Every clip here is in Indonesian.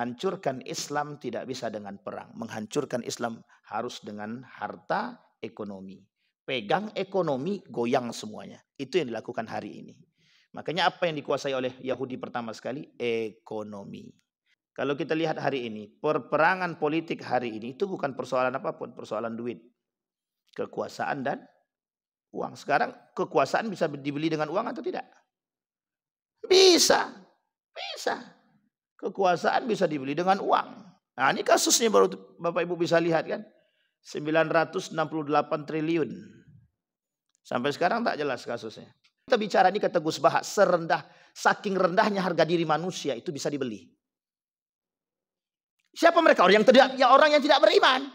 menghancurkan Islam tidak bisa dengan perang. Menghancurkan Islam harus dengan harta, ekonomi. Pegang ekonomi, goyang semuanya. Itu yang dilakukan hari ini. Makanya apa yang dikuasai oleh Yahudi pertama sekali? Ekonomi. Kalau kita lihat hari ini, perperangan politik hari ini itu bukan persoalan apapun, persoalan duit, kekuasaan dan uang. Sekarang kekuasaan bisa dibeli dengan uang atau tidak? Bisa. Kekuasaan bisa dibeli dengan uang. Nah, ini kasusnya baru Bapak Ibu bisa lihat kan. 968 triliun. Sampai sekarang tak jelas kasusnya. Kita bicara ini kata Gus Bahak, saking rendahnya harga diri manusia itu bisa dibeli. Siapa mereka? Orang yang tidak beriman.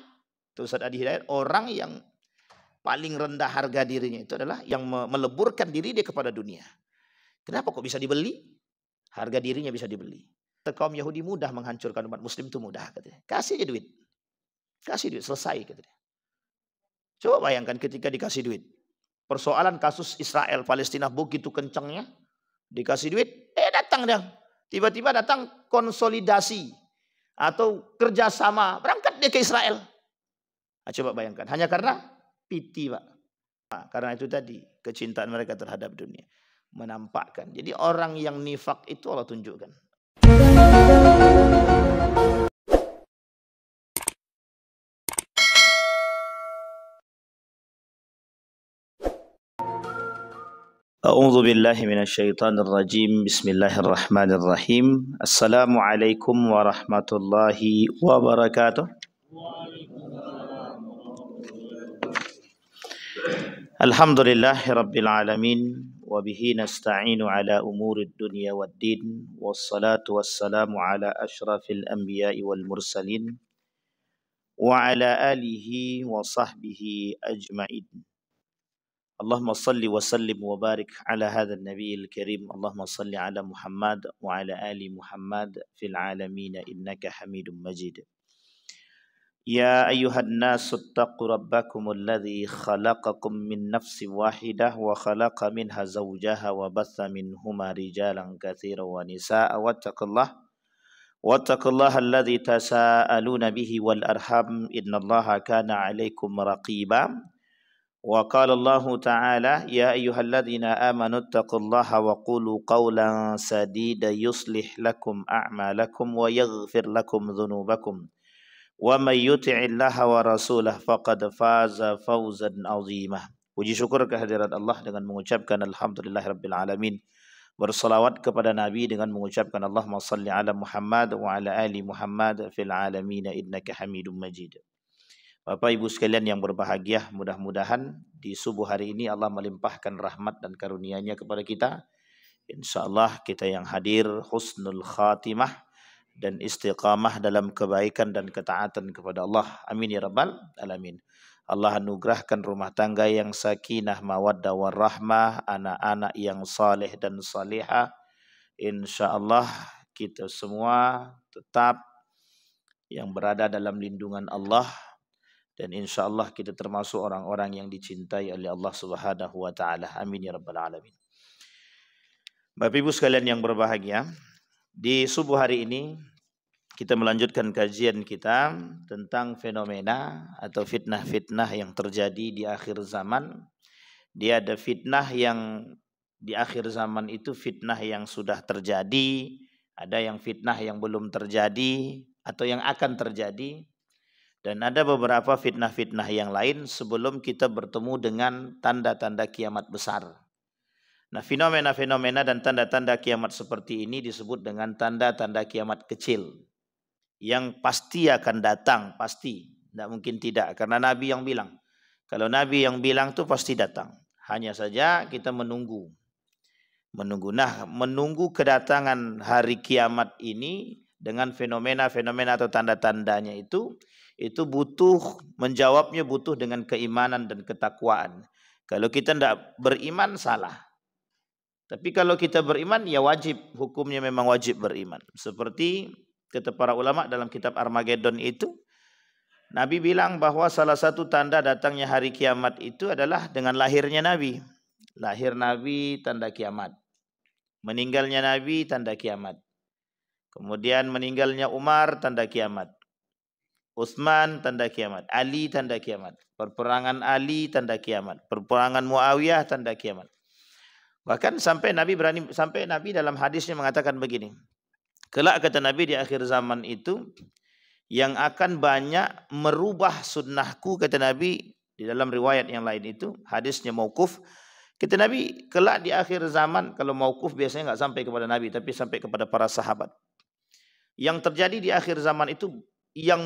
Itu Ustaz Adi Hidayat, orang yang paling rendah harga dirinya itu adalah yang meleburkan diri dia kepada dunia. Kenapa kok bisa dibeli? Harga dirinya bisa dibeli. Kaum Yahudi mudah menghancurkan umat Muslim, itu mudah katanya. Kasih aja duit. Kasih duit, selesai katanya. Coba bayangkan ketika dikasih duit. Persoalan kasus Israel Palestina begitu kencangnya, dikasih duit, datang dia. Tiba-tiba datang konsolidasi atau kerjasama, berangkat dia ke Israel. Nah, coba bayangkan, hanya karena piti, Pak. Nah, karena itu tadi kecintaan mereka terhadap dunia menampakkan. Jadi orang yang nifak itu Allah tunjukkan. A'udzu billahi minasyaitonir rajim. Bismillahirrahmanirrahim. Assalamualaikum warahmatullahi wabarakatuh. Alhamdulillahi rabbil alamin wa bihi nasta'inu ala umurid dunya waddin wassalatu wassalamu ala asyrafil anbiya'i wal mursalin wa ala alihi wa sahbihi ajma'in. Allahumma salli wa sallim wa barik ala hadzal nabiyil karim. Allahumma salli ala Muhammad wa ala ali Muhammad fil alamin innaka Hamidum Majid. Ya ayyuhan nasu ittaqu rabbakumul ladzi khalaqakum min nafsin wahidah wa khalaqa minha zawjaha wa batha minhuma rijalan katsiran wa nisaa'a wattaqullaha alladzi tasaaluna bihi wal arham innallaha kana 'alaikum raqiba. Wa qala Allahu ta'ala ya ayyuhalladzina amanu taqullaha wa qulu qawlan sadida yuslih lakum a'malakum wa yaghfir lakum dhunubakum wa may yuti'illaha wa rasulahu faqad faza fawzan 'azima. Puji syukur kehadirat Allah dengan mengucapkan alhamdulillahirabbil alamin. Bersalawat kepada Nabi dengan mengucapkan Allahumma salli ala Muhammad wa ala ali Muhammad fil alamin innaka Hamidum Majid. Bapak Ibu sekalian yang berbahagia, mudah-mudahan di subuh hari ini Allah melimpahkan rahmat dan karunia-Nya kepada kita. Insyaallah kita yang hadir husnul khatimah dan istiqamah dalam kebaikan dan ketaatan kepada Allah. Amin ya rabbal alamin. Allah anugerahkan rumah tangga yang sakinah, mawaddah warahmah, anak-anak yang saleh dan salihah. Insyaallah kita semua tetap yang berada dalam lindungan Allah. Dan insya Allah kita termasuk orang-orang yang dicintai oleh Allah Subhanahu wa Ta'ala. Amin ya rabbal alamin. Bapak Ibu sekalian yang berbahagia, di subuh hari ini kita melanjutkan kajian kita tentang fenomena atau fitnah-fitnah yang terjadi di akhir zaman. Dia ada fitnah yang di akhir zaman itu fitnah yang sudah terjadi, ada yang fitnah yang belum terjadi atau yang akan terjadi. Dan ada beberapa fitnah-fitnah yang lain sebelum kita bertemu dengan tanda-tanda kiamat besar. Nah, fenomena-fenomena dan tanda-tanda kiamat seperti ini disebut dengan tanda-tanda kiamat kecil. Yang pasti akan datang, pasti. Tidak mungkin tidak, karena Nabi yang bilang. Kalau Nabi yang bilang itu pasti datang. Hanya saja kita menunggu. Nah, menunggu kedatangan hari kiamat ini dengan fenomena-fenomena atau tanda-tandanya itu butuh, menjawabnya butuh dengan keimanan dan ketakwaan. Kalau kita tidak beriman salah. Tapi kalau kita beriman ya wajib, hukumnya memang wajib beriman. Seperti kata para ulama dalam kitab Armageddon itu, Nabi bilang bahwa salah satu tanda datangnya hari kiamat itu adalah dengan lahirnya Nabi. Lahir Nabi tanda kiamat. Meninggalnya Nabi tanda kiamat. Kemudian meninggalnya Umar, tanda kiamat. Utsman, tanda kiamat. Ali, tanda kiamat. Perperangan Ali, tanda kiamat. Perperangan Muawiyah, tanda kiamat. Bahkan sampai Nabi dalam hadisnya mengatakan begini. Kelak kata Nabi di akhir zaman itu yang akan banyak merubah sunnahku, kata Nabi di dalam riwayat yang lain itu, hadisnya mauquf. Kata Nabi, kelak di akhir zaman, kalau mauquf biasanya nggak sampai kepada Nabi, tapi sampai kepada para sahabat. Yang terjadi di akhir zaman itu yang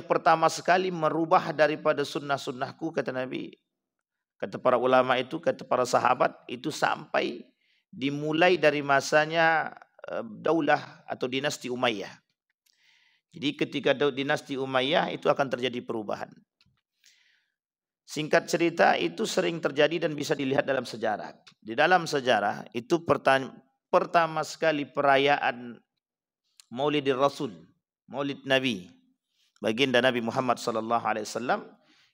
pertama sekali merubah daripada sunnah-sunnahku, kata Nabi, kata para ulama itu, kata para sahabat itu, sampai dimulai dari masanya daulah atau dinasti Umayyah. Jadi ketika dinasti Umayyah itu akan terjadi perubahan. Singkat cerita itu sering terjadi dan bisa dilihat dalam sejarah. Di dalam sejarah itu pertama sekali perayaan Maulidir Rasul, Maulid Nabi, baginda Nabi Muhammad sallallahu alaihi wasallam,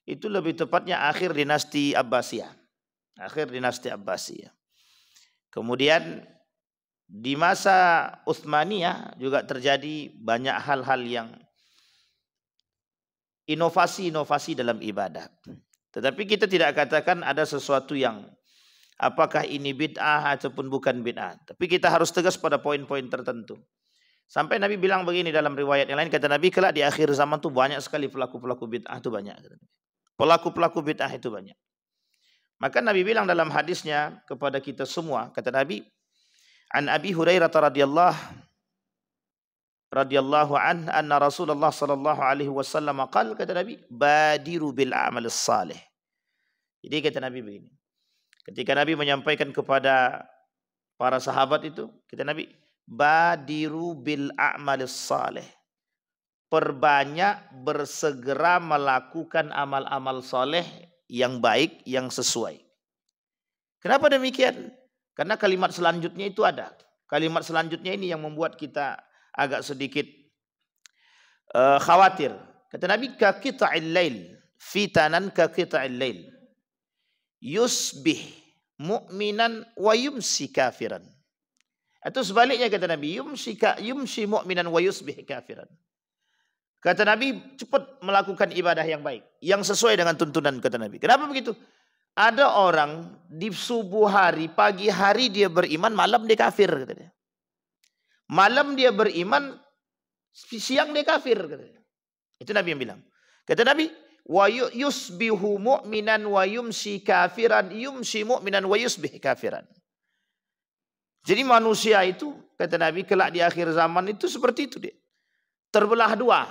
itu lebih tepatnya akhir dinasti Abbasiyah. Akhir dinasti Abbasiyah. Kemudian di masa Utsmaniyah juga terjadi banyak hal-hal yang inovasi-inovasi dalam ibadah. Tetapi kita tidak katakan ada sesuatu yang apakah ini bid'ah ataupun bukan bid'ah. Tapi kita harus tegas pada poin-poin tertentu. Sampai Nabi bilang begini dalam riwayat yang lain, kata Nabi, kelak di akhir zaman tuh banyak sekali pelaku-pelaku bid'ah itu banyak. Pelaku-pelaku bid'ah itu banyak. Maka Nabi bilang dalam hadisnya kepada kita semua, kata Nabi, an Abi Hurairah radhiyallahu anna Rasulullah sallallahu alaihi wasallam qala, kata Nabi, badiru bil a'mal salih. Jadi kata Nabi begini, ketika Nabi menyampaikan kepada para sahabat itu, kata Nabi, badiru bil a'mal salih. Perbanyak bersegera melakukan amal-amal soleh yang baik, yang sesuai. Kenapa demikian? Karena kalimat selanjutnya itu ada. Kalimat selanjutnya ini yang membuat kita agak sedikit khawatir. Kata Nabi, ka qita'il lail, fitanan ka qita'il lail, yusbih mu'minan wa yumsi kafiran. Atau sebaliknya kata Nabi, yumsi mu'minan wa yusbih kafiran. Kata Nabi, cepat melakukan ibadah yang baik, yang sesuai dengan tuntunan, kata Nabi. Kenapa begitu? Ada orang di subuh hari, pagi hari dia beriman, malam dia kafir, kata dia. Malam dia beriman, siang dia kafir, kata dia. Itu Nabi yang bilang. Kata Nabi, wa yusbihu mu'minan wa yumsi kafiran, yumsi mu'minan wa yusbih kafiran. Jadi manusia itu, kata Nabi, kelak di akhir zaman itu seperti itu dia. Terbelah dua.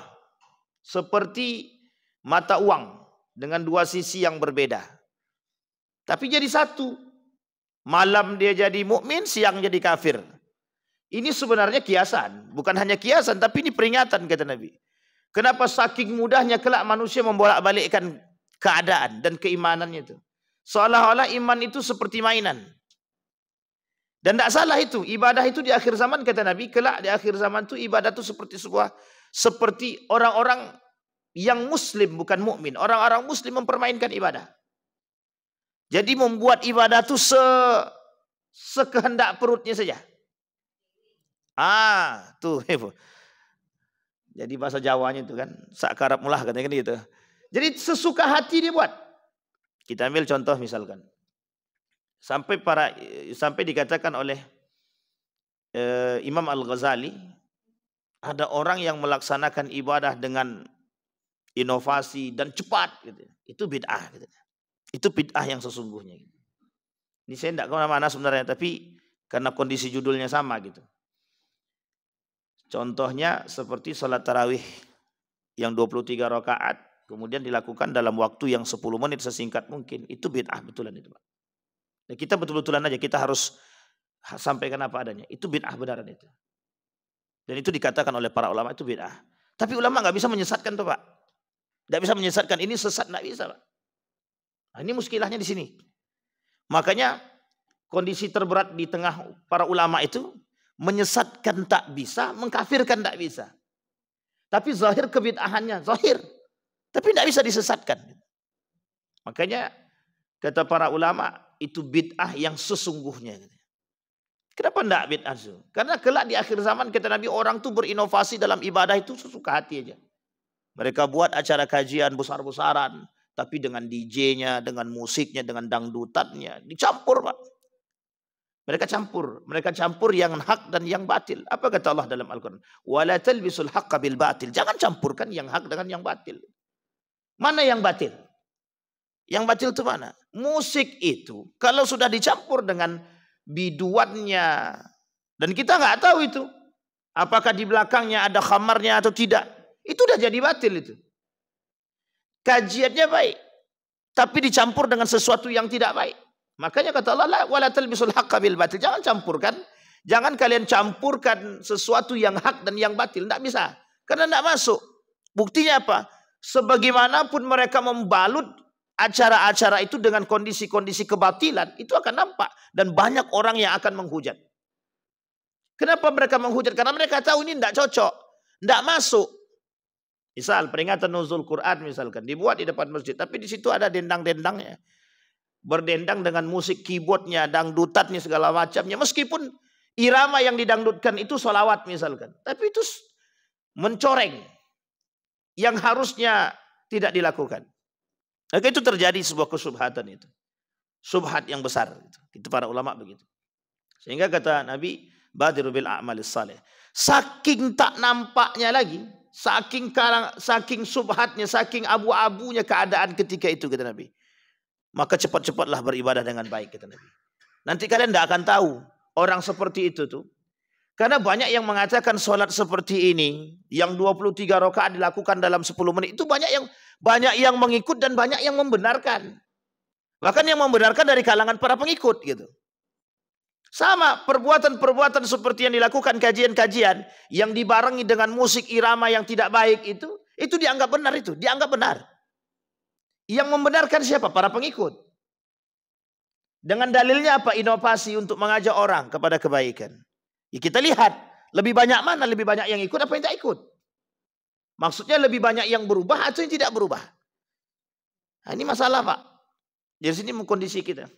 Seperti mata uang dengan dua sisi yang berbeda. Tapi jadi satu. Malam dia jadi mukmin, siang jadi kafir. Ini sebenarnya kiasan. Bukan hanya kiasan, tapi ini peringatan, kata Nabi. Kenapa saking mudahnya kelak manusia membolak-balikkan keadaan dan keimanannya itu. Seolah-olah iman itu seperti mainan. Dan tidak salah itu. Ibadah itu di akhir zaman, kata Nabi, kelak di akhir zaman itu ibadah itu seperti orang-orang yang muslim bukan mukmin. Orang-orang muslim mempermainkan ibadah. Jadi membuat ibadah itu sekehendak perutnya saja. Tuh. Jadi bahasa Jawanya itu kan, sakarap mulah katanya gitu. Jadi sesuka hati dia buat. Kita ambil contoh misalkan. Sampai dikatakan oleh Imam Al-Ghazali, ada orang yang melaksanakan ibadah dengan inovasi dan cepat, gitu. Itu bid'ah, gitu. Itu bid'ah yang sesungguhnya. Gitu. Ini saya tidak kemana-mana sebenarnya, tapi karena kondisi judulnya sama gitu. Contohnya seperti salat tarawih yang 23 rakaat, kemudian dilakukan dalam waktu yang 10 menit sesingkat mungkin. Itu bid'ah betulan itu, Pak. Nah, kita betul-betulan aja, kita harus sampaikan apa adanya. Itu bid'ah benaran itu. Dan itu dikatakan oleh para ulama itu bid'ah. Tapi ulama nggak bisa menyesatkan tuh, Pak. Nggak bisa menyesatkan, ini sesat, nggak bisa, Pak. Nah, ini muskilahnya di sini. Makanya kondisi terberat di tengah para ulama itu menyesatkan tak bisa, mengkafirkan tak bisa. Tapi zahir kebid'ahannya, zahir. Tapi tidak bisa disesatkan. Makanya kata para ulama itu bid'ah yang sesungguhnya. Kenapa enggak bid'ah? Karena kelak di akhir zaman kata Nabi, orang tuh berinovasi dalam ibadah itu sesuka hati aja. Mereka buat acara kajian besar-besaran, tapi dengan DJ-nya, dengan musiknya, dengan dangdutannya, dicampur, Pak. Mereka campur yang hak dan yang batil. Apa kata Allah dalam Al-Quran? Wala talbisul haqqa bil batil. Jangan campurkan yang hak dengan yang batil. Mana yang batil? Yang batil itu mana? Musik itu kalau sudah dicampur dengan biduannya, dan kita nggak tahu itu apakah di belakangnya ada khamarnya atau tidak, itu udah jadi batil itu. Kajiannya baik, tapi dicampur dengan sesuatu yang tidak baik. Makanya kata Allah, wala talbisul haqqa bil batil. Jangan campurkan, jangan kalian campurkan sesuatu yang hak dan yang batil. Tidak bisa, karena tidak masuk. Buktinya apa? Sebagaimanapun mereka membalut acara-acara itu dengan kondisi-kondisi kebatilan, itu akan nampak. Dan banyak orang yang akan menghujat. Kenapa mereka menghujat? Karena mereka tahu ini tidak cocok, tidak masuk. Misal peringatan nuzul Quran misalkan dibuat di depan masjid, tapi di situ ada dendang-dendangnya, berdendang dengan musik keyboardnya, dangdutannya segala macamnya. Meskipun irama yang didangdutkan itu sholawat misalkan, tapi itu mencoreng yang harusnya tidak dilakukan. Maka itu terjadi sebuah kesubhatan itu, subhat yang besar. Itu para ulama begitu. Sehingga kata Nabi, badiru bil a'malis salih. Saking tak nampaknya lagi, saking subhatnya, saking abu-abunya keadaan ketika itu, kata Nabi, maka cepat-cepatlah beribadah dengan baik, kata Nabi. Nanti kalian tidak akan tahu orang seperti itu tuh. Karena banyak yang mengatakan sholat seperti ini, yang 23 rakaat dilakukan dalam 10 menit, itu banyak yang mengikut dan banyak yang membenarkan. Bahkan yang membenarkan dari kalangan para pengikut gitu. Sama perbuatan-perbuatan seperti yang dilakukan kajian-kajian yang dibarengi dengan musik irama yang tidak baik itu dianggap benar, itu dianggap benar. Yang membenarkan siapa? Para pengikut. Dengan dalilnya apa? Inovasi untuk mengajak orang kepada kebaikan. Ya kita lihat, lebih banyak mana? Lebih banyak yang ikut apa yang tidak ikut? Maksudnya lebih banyak yang berubah atau yang tidak berubah? Nah, ini masalah, Pak. Dari sini kondisi kita.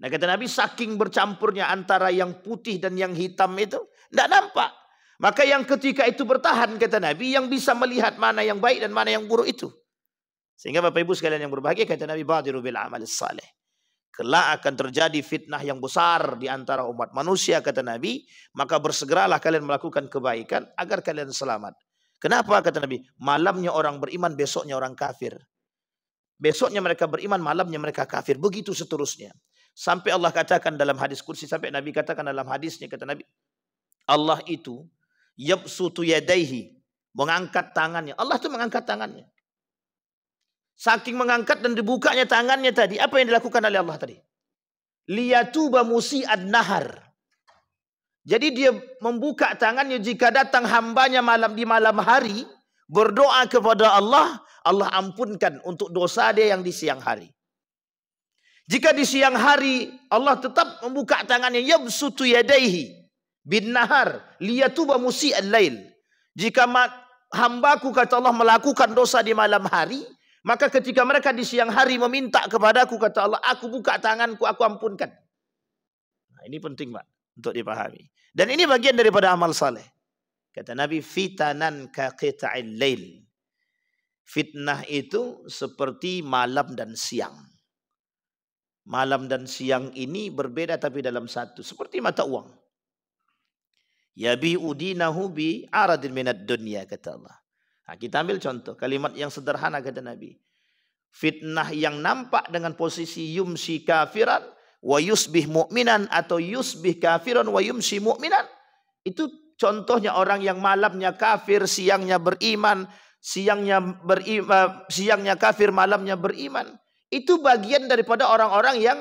Nah, kata Nabi, saking bercampurnya antara yang putih dan yang hitam itu tidak nampak. Maka yang ketika itu bertahan, kata Nabi, yang bisa melihat mana yang baik dan mana yang buruk itu. Sehingga Bapak Ibu sekalian yang berbahagia, kata Nabi, badiru bil amalis salih. Kelak akan terjadi fitnah yang besar di antara umat manusia, kata Nabi, maka bersegeralah kalian melakukan kebaikan agar kalian selamat. Kenapa, kata Nabi? Malamnya orang beriman, besoknya orang kafir. Besoknya mereka beriman, malamnya mereka kafir. Begitu seterusnya. Sampai Allah katakan dalam hadis kursi, sampai Nabi katakan dalam hadisnya, kata Nabi, Allah itu yabsutu yadaihi, mengangkat tangannya. Allah itu mengangkat tangannya. Saking mengangkat dan dibukanya tangannya tadi, apa yang dilakukan oleh Allah tadi? Liyatuba musi'ad nahar. Jadi dia membuka tangannya jika datang hambanya di malam hari, berdoa kepada Allah, Allah ampunkan untuk dosa dia yang di siang hari. Jika di siang hari Allah tetap membuka tangannya, yabsutu yadaihi bin nahar liyatuba musi'al lail. Jika hambaku, kata Allah, melakukan dosa di malam hari, maka ketika mereka di siang hari meminta kepadaku, kata Allah, aku buka tanganku, aku ampunkan. Nah, ini penting, Pak, untuk dipahami. Dan ini bagian daripada amal saleh. Kata Nabi, fitanan ka qita'il lail. Fitnah itu seperti malam dan siang. Malam dan siang ini berbeda tapi dalam satu. Seperti mata uang. Yabi'u dinahu bi aradin minad dunya, kata Allah. Nah, kita ambil contoh. Kalimat yang sederhana, kata Nabi. Fitnah yang nampak dengan posisi yumsi kafiran wa yusbih mu'minan, atau yusbih kafiran wa yumsi mu'minan. Itu contohnya orang yang malamnya kafir, siangnya beriman. Siangnya kafir, malamnya beriman. Itu bagian daripada orang-orang yang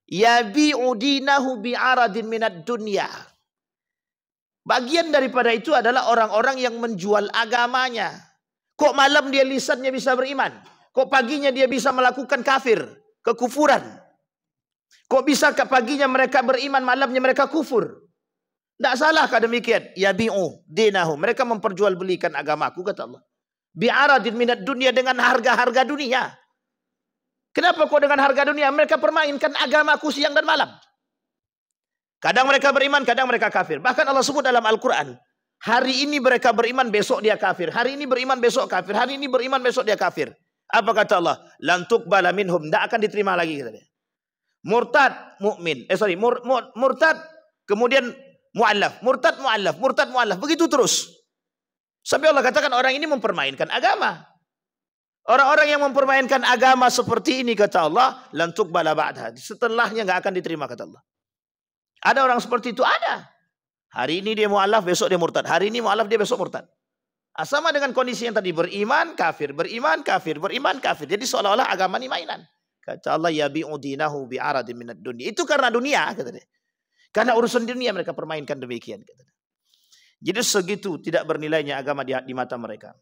yabi'u dinahu bi'aradin minad dunya. Bagian daripada itu adalah orang-orang yang menjual agamanya. Kok malam dia lisannya bisa beriman? Kok paginya dia bisa melakukan kafir, kekufuran? Kok bisa ke paginya mereka beriman, malamnya mereka kufur? Tidak salahkah demikian? Yabi'u dinahu. Mereka memperjualbelikan agamaku, kata Allah. Bi'aradin minad dunya, dengan harga-harga dunia. Kenapa kok dengan harga dunia? Mereka permainkan agamaku siang dan malam. Kadang mereka beriman, kadang mereka kafir. Bahkan Allah sebut dalam Al-Quran, hari ini mereka beriman, besok dia kafir. Hari ini beriman, besok kafir. Hari ini beriman, besok dia kafir. Apa kata Allah? Lan tuqbala minhum, tidak akan diterima lagi, kata dia. Murtad, mukmin. Murtad, kemudian mu'allaf. Murtad, mu'allaf. Murtad, mu'allaf. Begitu terus. Sampai Allah katakan orang ini mempermainkan agama. Orang-orang yang mempermainkan agama seperti ini, kata Allah, lan tuqbala ba'daha. Setelahnya nggak akan diterima, kata Allah. Ada orang seperti itu, ada. Hari ini dia mu'alaf, besok dia murtad. Hari ini mu'alaf, dia besok murtad. Sama dengan kondisi yang tadi, beriman, kafir, beriman, kafir, beriman, kafir. Jadi seolah-olah agama ini mainan. Kata Allah, yabi'u dinahu bi'aradin minad dunia. Itu karena dunia, kata dia. Karena urusan dunia mereka permainkan demikian, kata dia. Jadi segitu tidak bernilainya agama di mata mereka.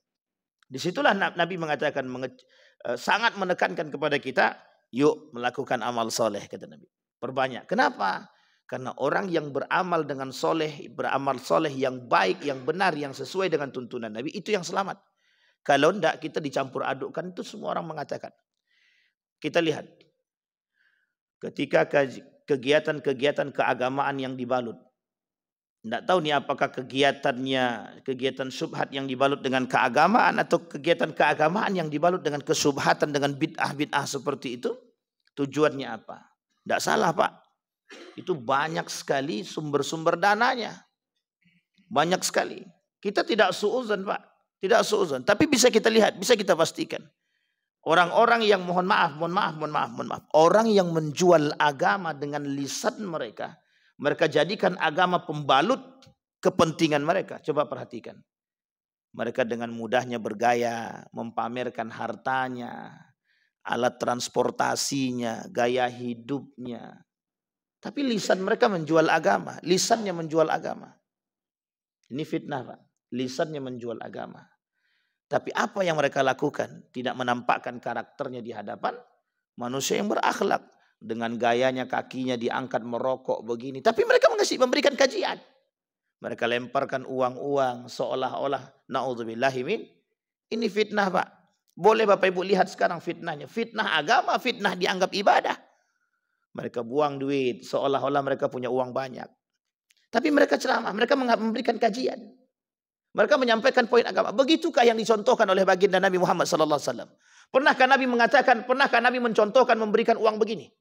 Disitulah Nabi mengatakan, sangat menekankan kepada kita, yuk melakukan amal soleh, kata Nabi. Perbanyak. Kenapa? Karena orang yang beramal dengan soleh, beramal soleh yang baik, yang benar, yang sesuai dengan tuntunan Nabi, itu yang selamat. Kalau tidak, kita dicampur adukkan, itu semua orang mengatakan. Kita lihat, ketika kegiatan-kegiatan keagamaan yang dibalut, tidak tahu nih apakah kegiatan syubhat yang dibalut dengan keagamaan, atau kegiatan keagamaan yang dibalut dengan kesubhatan, dengan bid'ah-bid'ah seperti itu, tujuannya apa? Tidak salah, Pak. Itu banyak sekali sumber-sumber dananya. Banyak sekali. Kita tidak suuzon, Pak. Tidak suuzon. Tapi bisa kita lihat, bisa kita pastikan. Orang-orang yang mohon maaf. Orang yang menjual agama dengan lisan mereka. Mereka jadikan agama pembalut kepentingan mereka. Coba perhatikan. Mereka dengan mudahnya bergaya, mempamerkan hartanya, alat transportasinya, gaya hidupnya. Tapi lisan mereka menjual agama. Lisannya menjual agama. Ini fitnah, Pak. Lisannya menjual agama. Tapi apa yang mereka lakukan? Tidak menampakkan karakternya di hadapan manusia yang berakhlak. Dengan gayanya kakinya diangkat merokok begini. Tapi mereka memberikan kajian. Mereka lemparkan uang-uang seolah-olah na'udzubillahi min. Ini fitnah, Pak. Boleh Bapak Ibu lihat sekarang fitnahnya. Fitnah agama, fitnah dianggap ibadah. Mereka buang duit seolah-olah mereka punya uang banyak. Tapi mereka ceramah, mereka memberikan kajian. Mereka menyampaikan poin agama. Begitukah yang dicontohkan oleh baginda Nabi Muhammad SAW? Pernahkah Nabi mengatakan, pernahkah Nabi mencontohkan memberikan uang begini?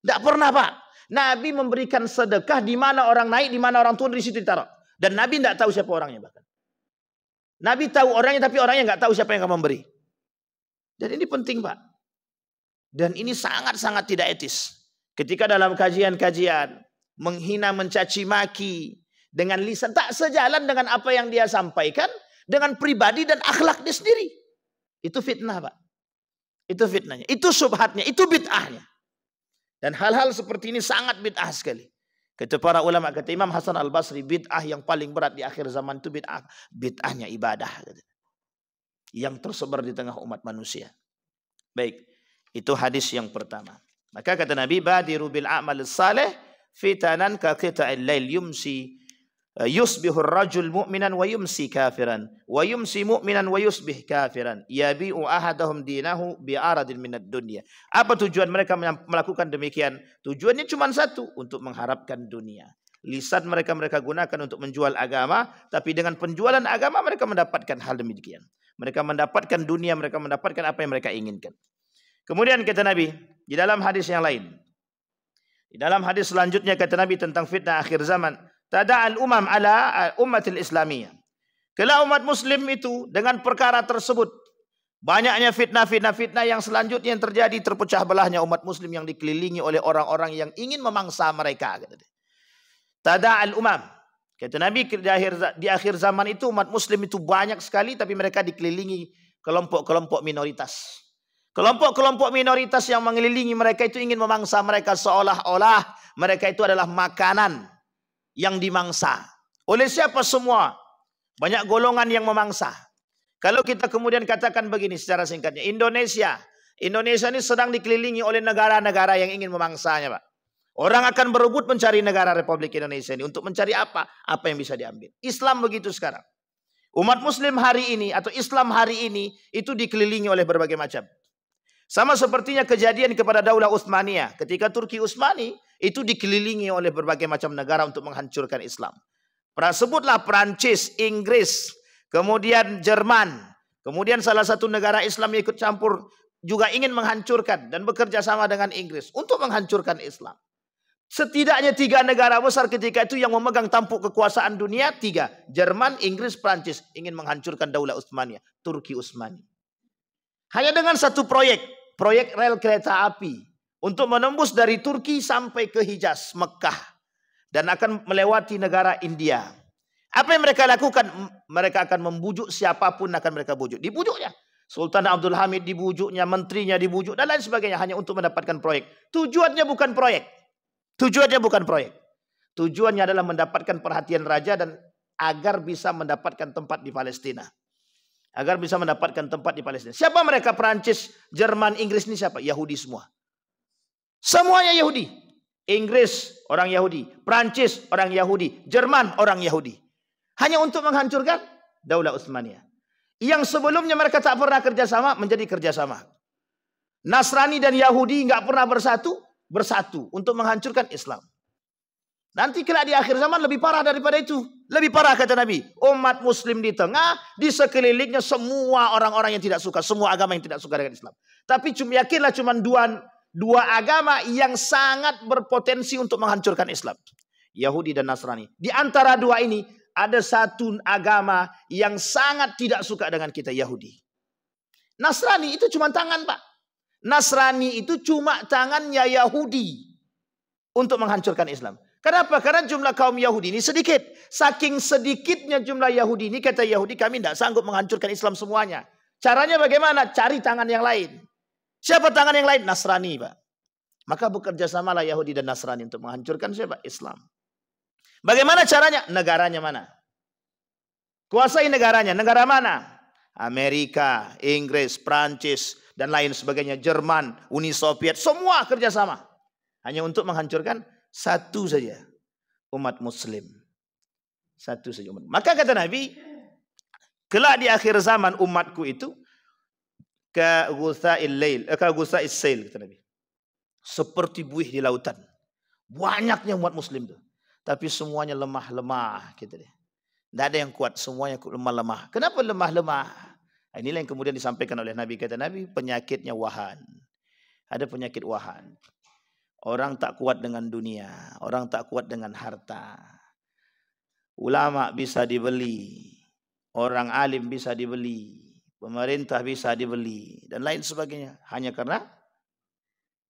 Tidak pernah, Pak. Nabi memberikan sedekah di mana orang naik, di mana orang turun, di situ ditaruh. Dan Nabi tidak tahu siapa orangnya bahkan. Nabi tahu orangnya, tapi orangnya nggak tahu siapa yang akan memberi. Dan ini penting, Pak. Dan ini sangat-sangat tidak etis. Ketika dalam kajian-kajian menghina, mencaci maki dengan lisan, tak sejalan dengan apa yang dia sampaikan dengan pribadi dan akhlak dia sendiri. Itu fitnah, Pak. Itu fitnahnya, itu subhatnya, itu bid'ahnya. Dan hal-hal seperti ini sangat bid'ah sekali. Kata para ulama, kata Imam Hasan Al-Basri, bid'ah yang paling berat di akhir zaman itu bid'ahnya ibadah. Yang tersebar di tengah umat manusia. Baik, itu hadis yang pertama. Maka kata Nabi, badiru bil a'mal salih fitanan ka qita'il lail yusbihur rajul mu'minan wa yumsi kafiran wa yumsi mu'minan wa yusbih kafiran yabi'u ahadahum dinahu bi'aradin minad dunya. Apa tujuan mereka melakukan demikian? Tujuannya cuma satu, untuk mengharapkan dunia. Lisan mereka gunakan untuk menjual agama, tapi dengan penjualan agama mereka mendapatkan hal demikian. Mereka mendapatkan dunia, mereka mendapatkan apa yang mereka inginkan. Kemudian kata Nabi di dalam hadis yang lain, di dalam hadis selanjutnya kata Nabi tentang fitnah akhir zaman, tada'al umam ala ummatil islamiyah. Kalau umat muslim itu dengan perkara tersebut, banyaknya fitnah yang selanjutnya yang terjadi, terpecah belahnya umat muslim yang dikelilingi oleh orang-orang yang ingin memangsa mereka. Tada'al umam. Kata Nabi di akhir zaman itu umat muslim itu banyak sekali, tapi mereka dikelilingi kelompok-kelompok minoritas. Kelompok-kelompok minoritas yang mengelilingi mereka itu ingin memangsa mereka seolah-olah mereka itu adalah makanan yang dimangsa. Oleh siapa semua? Banyak golongan yang memangsa. Kalau kita kemudian katakan begini secara singkatnya, Indonesia ini sedang dikelilingi oleh negara-negara yang ingin memangsanya, Pak. Orang akan berebut mencari negara Republik Indonesia ini untuk mencari apa? Apa yang bisa diambil. Islam begitu sekarang. Umat muslim hari ini atau Islam hari ini itu dikelilingi oleh berbagai macam. Sama sepertinya kejadian kepada Daulah Utsmaniyah. Ketika Turki Utsmani itu dikelilingi oleh berbagai macam negara untuk menghancurkan Islam. Sebutlah Prancis, Inggris, kemudian Jerman, kemudian salah satu negara Islam yang ikut campur juga ingin menghancurkan dan bekerja sama dengan Inggris untuk menghancurkan Islam. Setidaknya 3 negara besar ketika itu yang memegang tampuk kekuasaan dunia, 3. Jerman, Inggris, Prancis ingin menghancurkan Daulah Utsmaniyah, Turki Utsmani. Hanya dengan satu proyek rel kereta api untuk menembus dari Turki sampai ke Hijaz, Mekah, dan akan melewati negara India. Apa yang mereka lakukan? Mereka akan membujuk siapapun, akan mereka bujuk. Dibujuknya Sultan Abdul Hamid, dibujuknya menterinya, dibujuk dan lain sebagainya, hanya untuk mendapatkan proyek. Tujuannya bukan proyek. Tujuannya adalah mendapatkan perhatian raja dan agar bisa mendapatkan tempat di Palestina. Siapa mereka? Prancis, Jerman, Inggris ini siapa? Yahudi semua. Semuanya Yahudi. Inggris orang Yahudi, Prancis orang Yahudi, Jerman orang Yahudi. Hanya untuk menghancurkan Daulah Utsmaniyah. Yang sebelumnya mereka tak pernah kerjasama, menjadi kerjasama. Nasrani dan Yahudi nggak pernah bersatu untuk menghancurkan Islam. Nanti kelak di akhir zaman lebih parah daripada itu. Lebih parah kata Nabi. Umat muslim di tengah, di sekelilingnya semua orang-orang yang tidak suka. Semua agama yang tidak suka dengan Islam. Tapi yakinlah cuma dua agama yang sangat berpotensi untuk menghancurkan Islam. Yahudi dan Nasrani. Di antara dua ini, ada satu agama yang sangat tidak suka dengan kita, Yahudi. Nasrani itu cuma tangan, Pak. Nasrani itu cuma tangannya Yahudi untuk menghancurkan Islam. Kenapa? Karena jumlah kaum Yahudi ini sedikit. Saking sedikitnya jumlah Yahudi ini, kata Yahudi, kami tidak sanggup menghancurkan Islam semuanya. Caranya bagaimana? Cari tangan yang lain. Siapa tangan yang lain? Nasrani, Pak. Maka bekerja samalah Yahudi dan Nasrani untuk menghancurkan siapa? Islam. Bagaimana caranya? Negaranya mana? Kuasai negaranya. Negara mana? Amerika, Inggris, Prancis, dan lain sebagainya. Jerman, Uni Soviet, semua kerjasama. Hanya untuk menghancurkan satu saja umat muslim. Satu saja umat. Maka kata Nabi, kelak di akhir zaman umatku itu ka ghusa'is sail, kata Nabi. Seperti buih di lautan. Banyaknya umat muslim tuh. Tapi semuanya lemah-lemah gitu deh. Tidak ada yang kuat, semuanya lemah-lemah. Kenapa lemah-lemah? Inilah yang kemudian disampaikan oleh Nabi. Kata Nabi, penyakitnya wahan. Ada penyakit wahan. Orang tak kuat dengan dunia, orang tak kuat dengan harta. Ulama bisa dibeli, orang alim bisa dibeli, pemerintah bisa dibeli, dan lain sebagainya. Hanya karena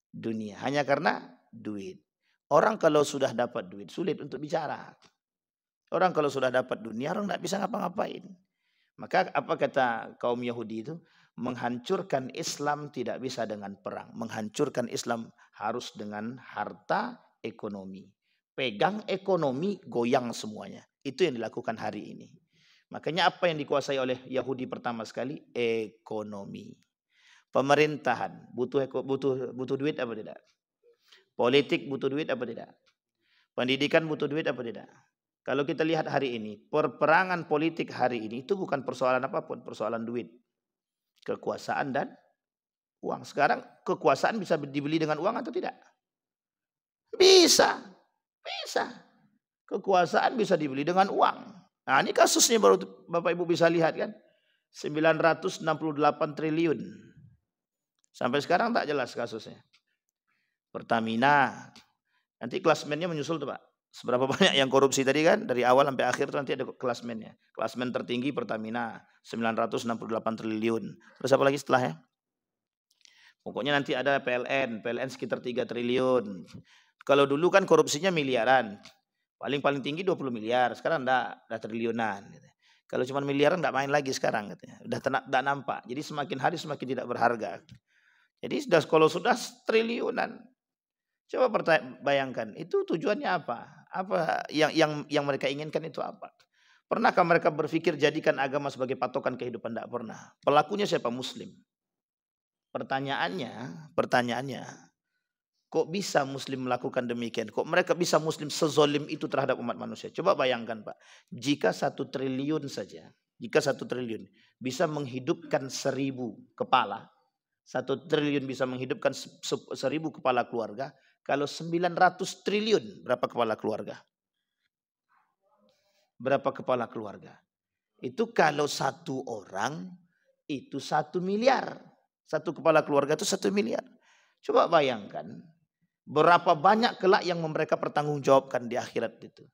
dunia, hanya karena duit. Orang kalau sudah dapat duit, sulit untuk bicara. Orang kalau sudah dapat dunia, orang tidak bisa ngapa-ngapain. Maka apa kata kaum Yahudi itu? Menghancurkan Islam tidak bisa dengan perang. Menghancurkan Islam harus dengan harta, ekonomi. Pegang ekonomi, goyang semuanya. Itu yang dilakukan hari ini. Makanya apa yang dikuasai oleh Yahudi pertama sekali? Ekonomi. Pemerintahan butuh duit apa tidak? Politik butuh duit apa tidak? Pendidikan butuh duit apa tidak? Kalau kita lihat hari ini, perperangan politik hari ini itu bukan persoalan apapun, persoalan duit. Kekuasaan dan uang. Sekarang kekuasaan bisa dibeli dengan uang atau tidak? Bisa. Kekuasaan bisa dibeli dengan uang. Nah, ini kasusnya baru Bapak Ibu bisa lihat kan. 968 triliun. Sampai sekarang tak jelas kasusnya. Pertamina. Nanti klasmennya menyusul tuh Pak. Seberapa banyak yang korupsi tadi kan. Dari awal sampai akhir nanti ada klasmennya. Klasmen tertinggi Pertamina. 968 triliun. Terus apa lagi setelahnya? Pokoknya nanti ada PLN sekitar 3 triliun. Kalau dulu kan korupsinya miliaran. Paling tinggi 20 miliar. Sekarang udah triliunan. Kalau cuma miliaran enggak main lagi sekarang katanya. Udah tidak nampak. Jadi semakin hari semakin tidak berharga. Jadi kalau sudah triliunan. Coba bayangkan, itu tujuannya apa? Apa yang mereka inginkan itu apa? Pernahkah mereka berpikir jadikan agama sebagai patokan kehidupan? Tidak pernah. Pelakunya siapa? Muslim. Pertanyaannya, kok bisa Muslim melakukan demikian? Kok mereka bisa Muslim sezolim itu terhadap umat manusia? Coba bayangkan Pak, jika 1 triliun saja, bisa menghidupkan 1000 kepala, 1 triliun bisa menghidupkan 1000 kepala keluarga, Kalau 900 triliun, berapa kepala keluarga? Berapa kepala keluarga? Itu kalau satu orang, itu 1 miliar. Satu kepala keluarga itu 1 miliar. Coba bayangkan, berapa banyak kelak yang mereka pertanggungjawabkan di akhirat itu.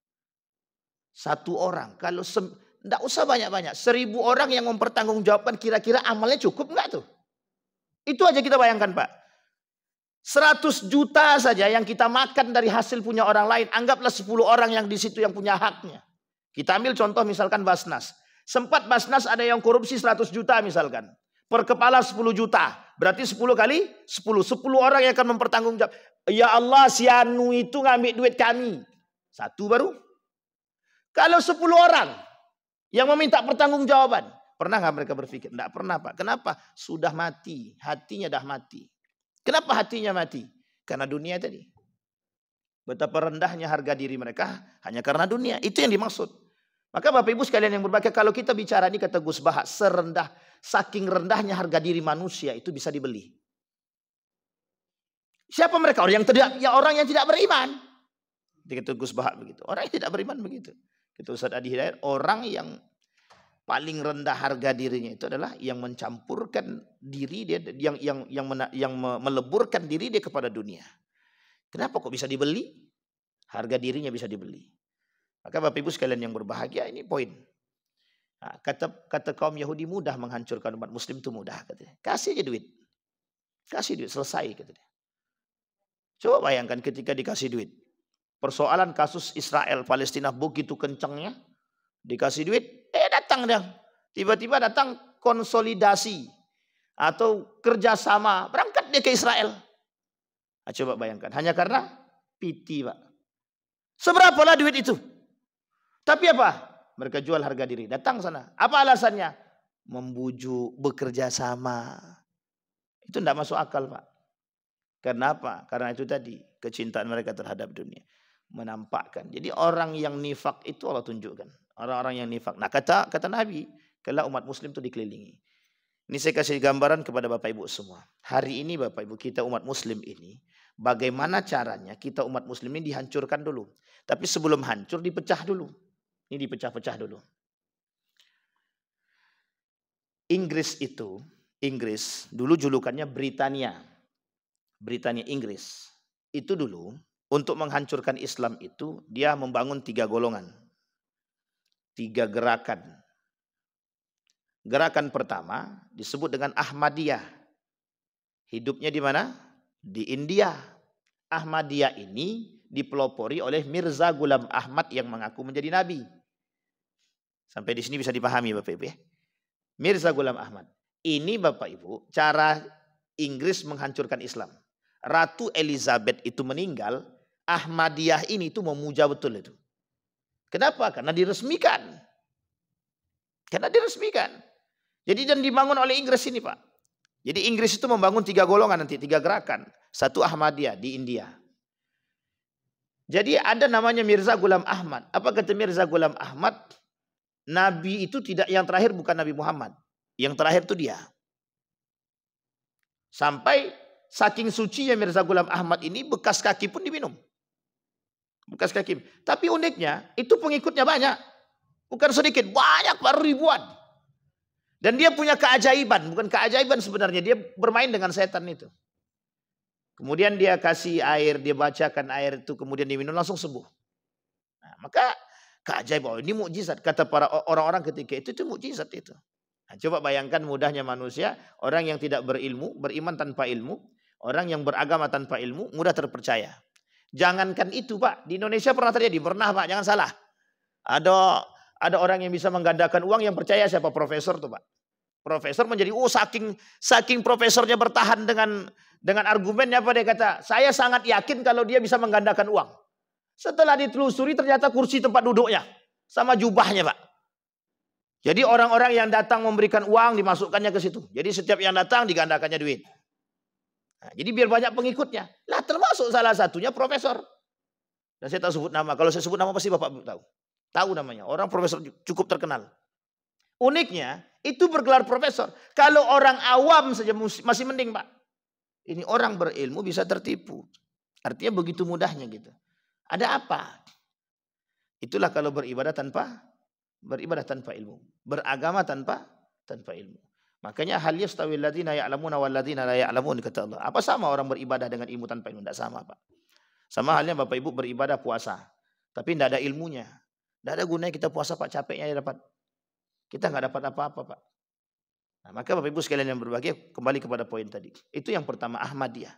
Satu orang, kalau tidak usah banyak-banyak, 1000 orang yang mempertanggungjawabkan, kira-kira amalnya cukup enggak tuh? Itu aja kita bayangkan, Pak. 100 juta saja yang kita makan dari hasil punya orang lain. Anggaplah 10 orang yang di situ yang punya haknya. Kita ambil contoh misalkan Basnas. Sempat Basnas ada yang korupsi 100 juta misalkan. Per kepala 10 juta. Berarti 10 kali 10. 10 orang yang akan mempertanggungjawab. Ya Allah, si Anu itu ngambil duit kami. Satu baru. Kalau 10 orang yang meminta pertanggungjawaban. Pernah nggak mereka berpikir? Tidak pernah, Pak. Kenapa? Sudah mati. Hatinya dah mati. Kenapa hatinya mati? Karena dunia tadi. Betapa rendahnya harga diri mereka hanya karena dunia. Itu yang dimaksud. Maka Bapak Ibu sekalian yang berbahagia, kalau kita bicara ini kata Gus Baha, saking rendahnya harga diri manusia itu bisa dibeli. Siapa mereka? Orang yang tidak beriman. Kata Gus Baha begitu. Orang yang tidak beriman begitu. Kata Ustaz Adi Hidayat, orang yang paling rendah harga dirinya itu adalah yang mencampurkan diri dia, yang meleburkan diri dia kepada dunia. Kenapa kok bisa dibeli? Harga dirinya bisa dibeli. Maka Bapak Ibu sekalian yang berbahagia, ini poin. Nah, kata kaum Yahudi, mudah menghancurkan umat Muslim itu mudah, katanya. Kasih aja duit, kasih duit, selesai, katanya. Coba bayangkan ketika dikasih duit. Persoalan kasus Israel Palestina begitu kencangnya, dikasih duit, datang dia. Tiba-tiba datang konsolidasi atau kerjasama, berangkat dia ke Israel. Nah, coba bayangkan, hanya karena piti, Pak. Seberapalah duit itu? Tapi apa? Mereka jual harga diri. Datang sana. Apa alasannya? Membujuk, bekerja sama. Itu tidak masuk akal, Pak. Kenapa? Karena itu tadi, kecintaan mereka terhadap dunia. Menampakkan. Jadi orang yang nifak itu Allah tunjukkan. Orang-orang yang nifak. Nah kata Nabi, kalau umat Muslim itu dikelilingi. Ini saya kasih gambaran kepada Bapak Ibu semua. Hari ini Bapak Ibu kita umat Muslim ini, bagaimana caranya kita umat Muslim ini dihancurkan dulu. Tapi sebelum hancur dipecah dulu. Ini dipecah-pecah dulu. Inggris dulu julukannya Britania. Britania Inggris. Itu dulu untuk menghancurkan Islam itu dia membangun 3 golongan. 3 gerakan. Gerakan pertama disebut dengan Ahmadiyah. Hidupnya di mana? Di India. Ahmadiyah ini dipelopori oleh Mirza Ghulam Ahmad yang mengaku menjadi nabi. Sampai di sini bisa dipahami Bapak Ibu ya. Mirza Ghulam Ahmad. Ini Bapak Ibu cara Inggris menghancurkan Islam. Ratu Elizabeth itu meninggal, Ahmadiyah ini tuh memuja betul itu. Kenapa? Karena diresmikan. Jadi dan dibangun oleh Inggris ini, Pak. Jadi Inggris itu membangun 3 golongan nanti, 3 gerakan. Satu Ahmadiyah di India. Jadi ada namanya Mirza Ghulam Ahmad. Apa kata Mirza Ghulam Ahmad? Nabi itu tidak, yang terakhir bukan Nabi Muhammad. Yang terakhir itu dia. Sampai saking sucinya Mirza Ghulam Ahmad ini, bekas kaki pun diminum. Bekas kaki. Tapi uniknya, itu pengikutnya banyak. Bukan sedikit, banyak, baru ribuan. Dan dia punya keajaiban, bukan keajaiban sebenarnya, dia bermain dengan setan itu. Kemudian dia kasih air, dia bacakan air itu, kemudian diminum langsung sembuh. Nah, maka keajaiban, ini mukjizat kata para orang-orang ketika itu mukjizat itu. Nah, coba bayangkan mudahnya manusia, orang yang tidak berilmu, beriman tanpa ilmu, orang yang beragama tanpa ilmu, mudah terpercaya. Jangankan itu, Pak, di Indonesia pernah terjadi, pernah Pak, jangan salah. Ada orang yang bisa menggandakan uang yang percaya siapa? Profesor tuh, Pak. Profesor menjadi saking profesornya bertahan dengan argumennya apa dia kata? Saya sangat yakin kalau dia bisa menggandakan uang. Setelah ditelusuri ternyata kursi tempat duduknya sama jubahnya, Pak. Jadi orang-orang yang datang memberikan uang dimasukkannya ke situ. Jadi setiap yang datang digandakannya duit. Nah, jadi biar banyak pengikutnya. Lah termasuk salah satunya profesor. Dan saya tak sebut nama. Kalau saya sebut nama pasti Bapak tahu. Tahu namanya. Orang profesor cukup terkenal. Uniknya itu bergelar profesor. Kalau orang awam saja masih mending, Pak. Ini orang berilmu bisa tertipu. Artinya begitu mudahnya gitu. Ada apa? Itulah kalau beribadah tanpa ilmu, beragama tanpa ilmu. Makanya hal yastawil ladzina ya'lamuna wal ladzina la ya'lamun, kata Allah. Apa sama orang beribadah dengan ilmu tanpa ilmu? Tidak sama, Pak. Sama halnya Bapak Ibu beribadah puasa, tapi tidak ada ilmunya. Tidak ada gunanya kita puasa, Pak, capeknya dapat. Kita nggak dapat apa-apa, Pak. Nah, maka Bapak Ibu sekalian yang berbahagia, kembali kepada poin tadi. Itu yang pertama, Ahmadiyah.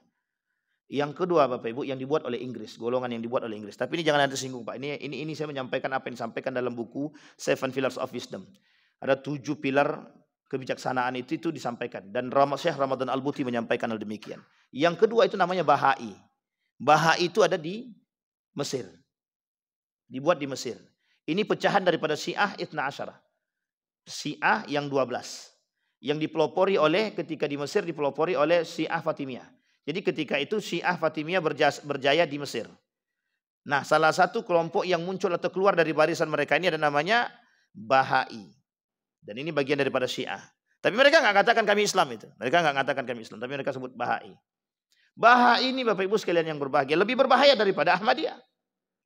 Yang kedua, Bapak Ibu, yang dibuat oleh Inggris, golongan yang dibuat oleh Inggris. Tapi ini jangan ada tersinggung, Pak. Ini saya menyampaikan apa yang disampaikan dalam buku Seven Pillars of Wisdom. Ada 7 pilar kebijaksanaan itu disampaikan, dan Syekh Ramadan Al-Buti menyampaikan hal demikian. Yang kedua itu namanya Bahai. Bahai itu ada di Mesir. Dibuat di Mesir. Ini pecahan daripada Syiah Itsna Asyarah. Syiah yang 12. Yang dipelopori oleh, ketika di Mesir dipelopori oleh Syiah Fatimiyah. Jadi ketika itu Syiah Fatimiyah berjaya di Mesir. Nah, salah satu kelompok yang muncul atau keluar dari barisan mereka ini ada namanya Bahai. Dan ini bagian daripada Syiah. Tapi mereka nggak katakan kami Islam itu. Mereka nggak katakan kami Islam, tapi mereka sebut Bahai. Bahai ini Bapak Ibu sekalian yang berbahagia, lebih berbahaya daripada Ahmadiyah.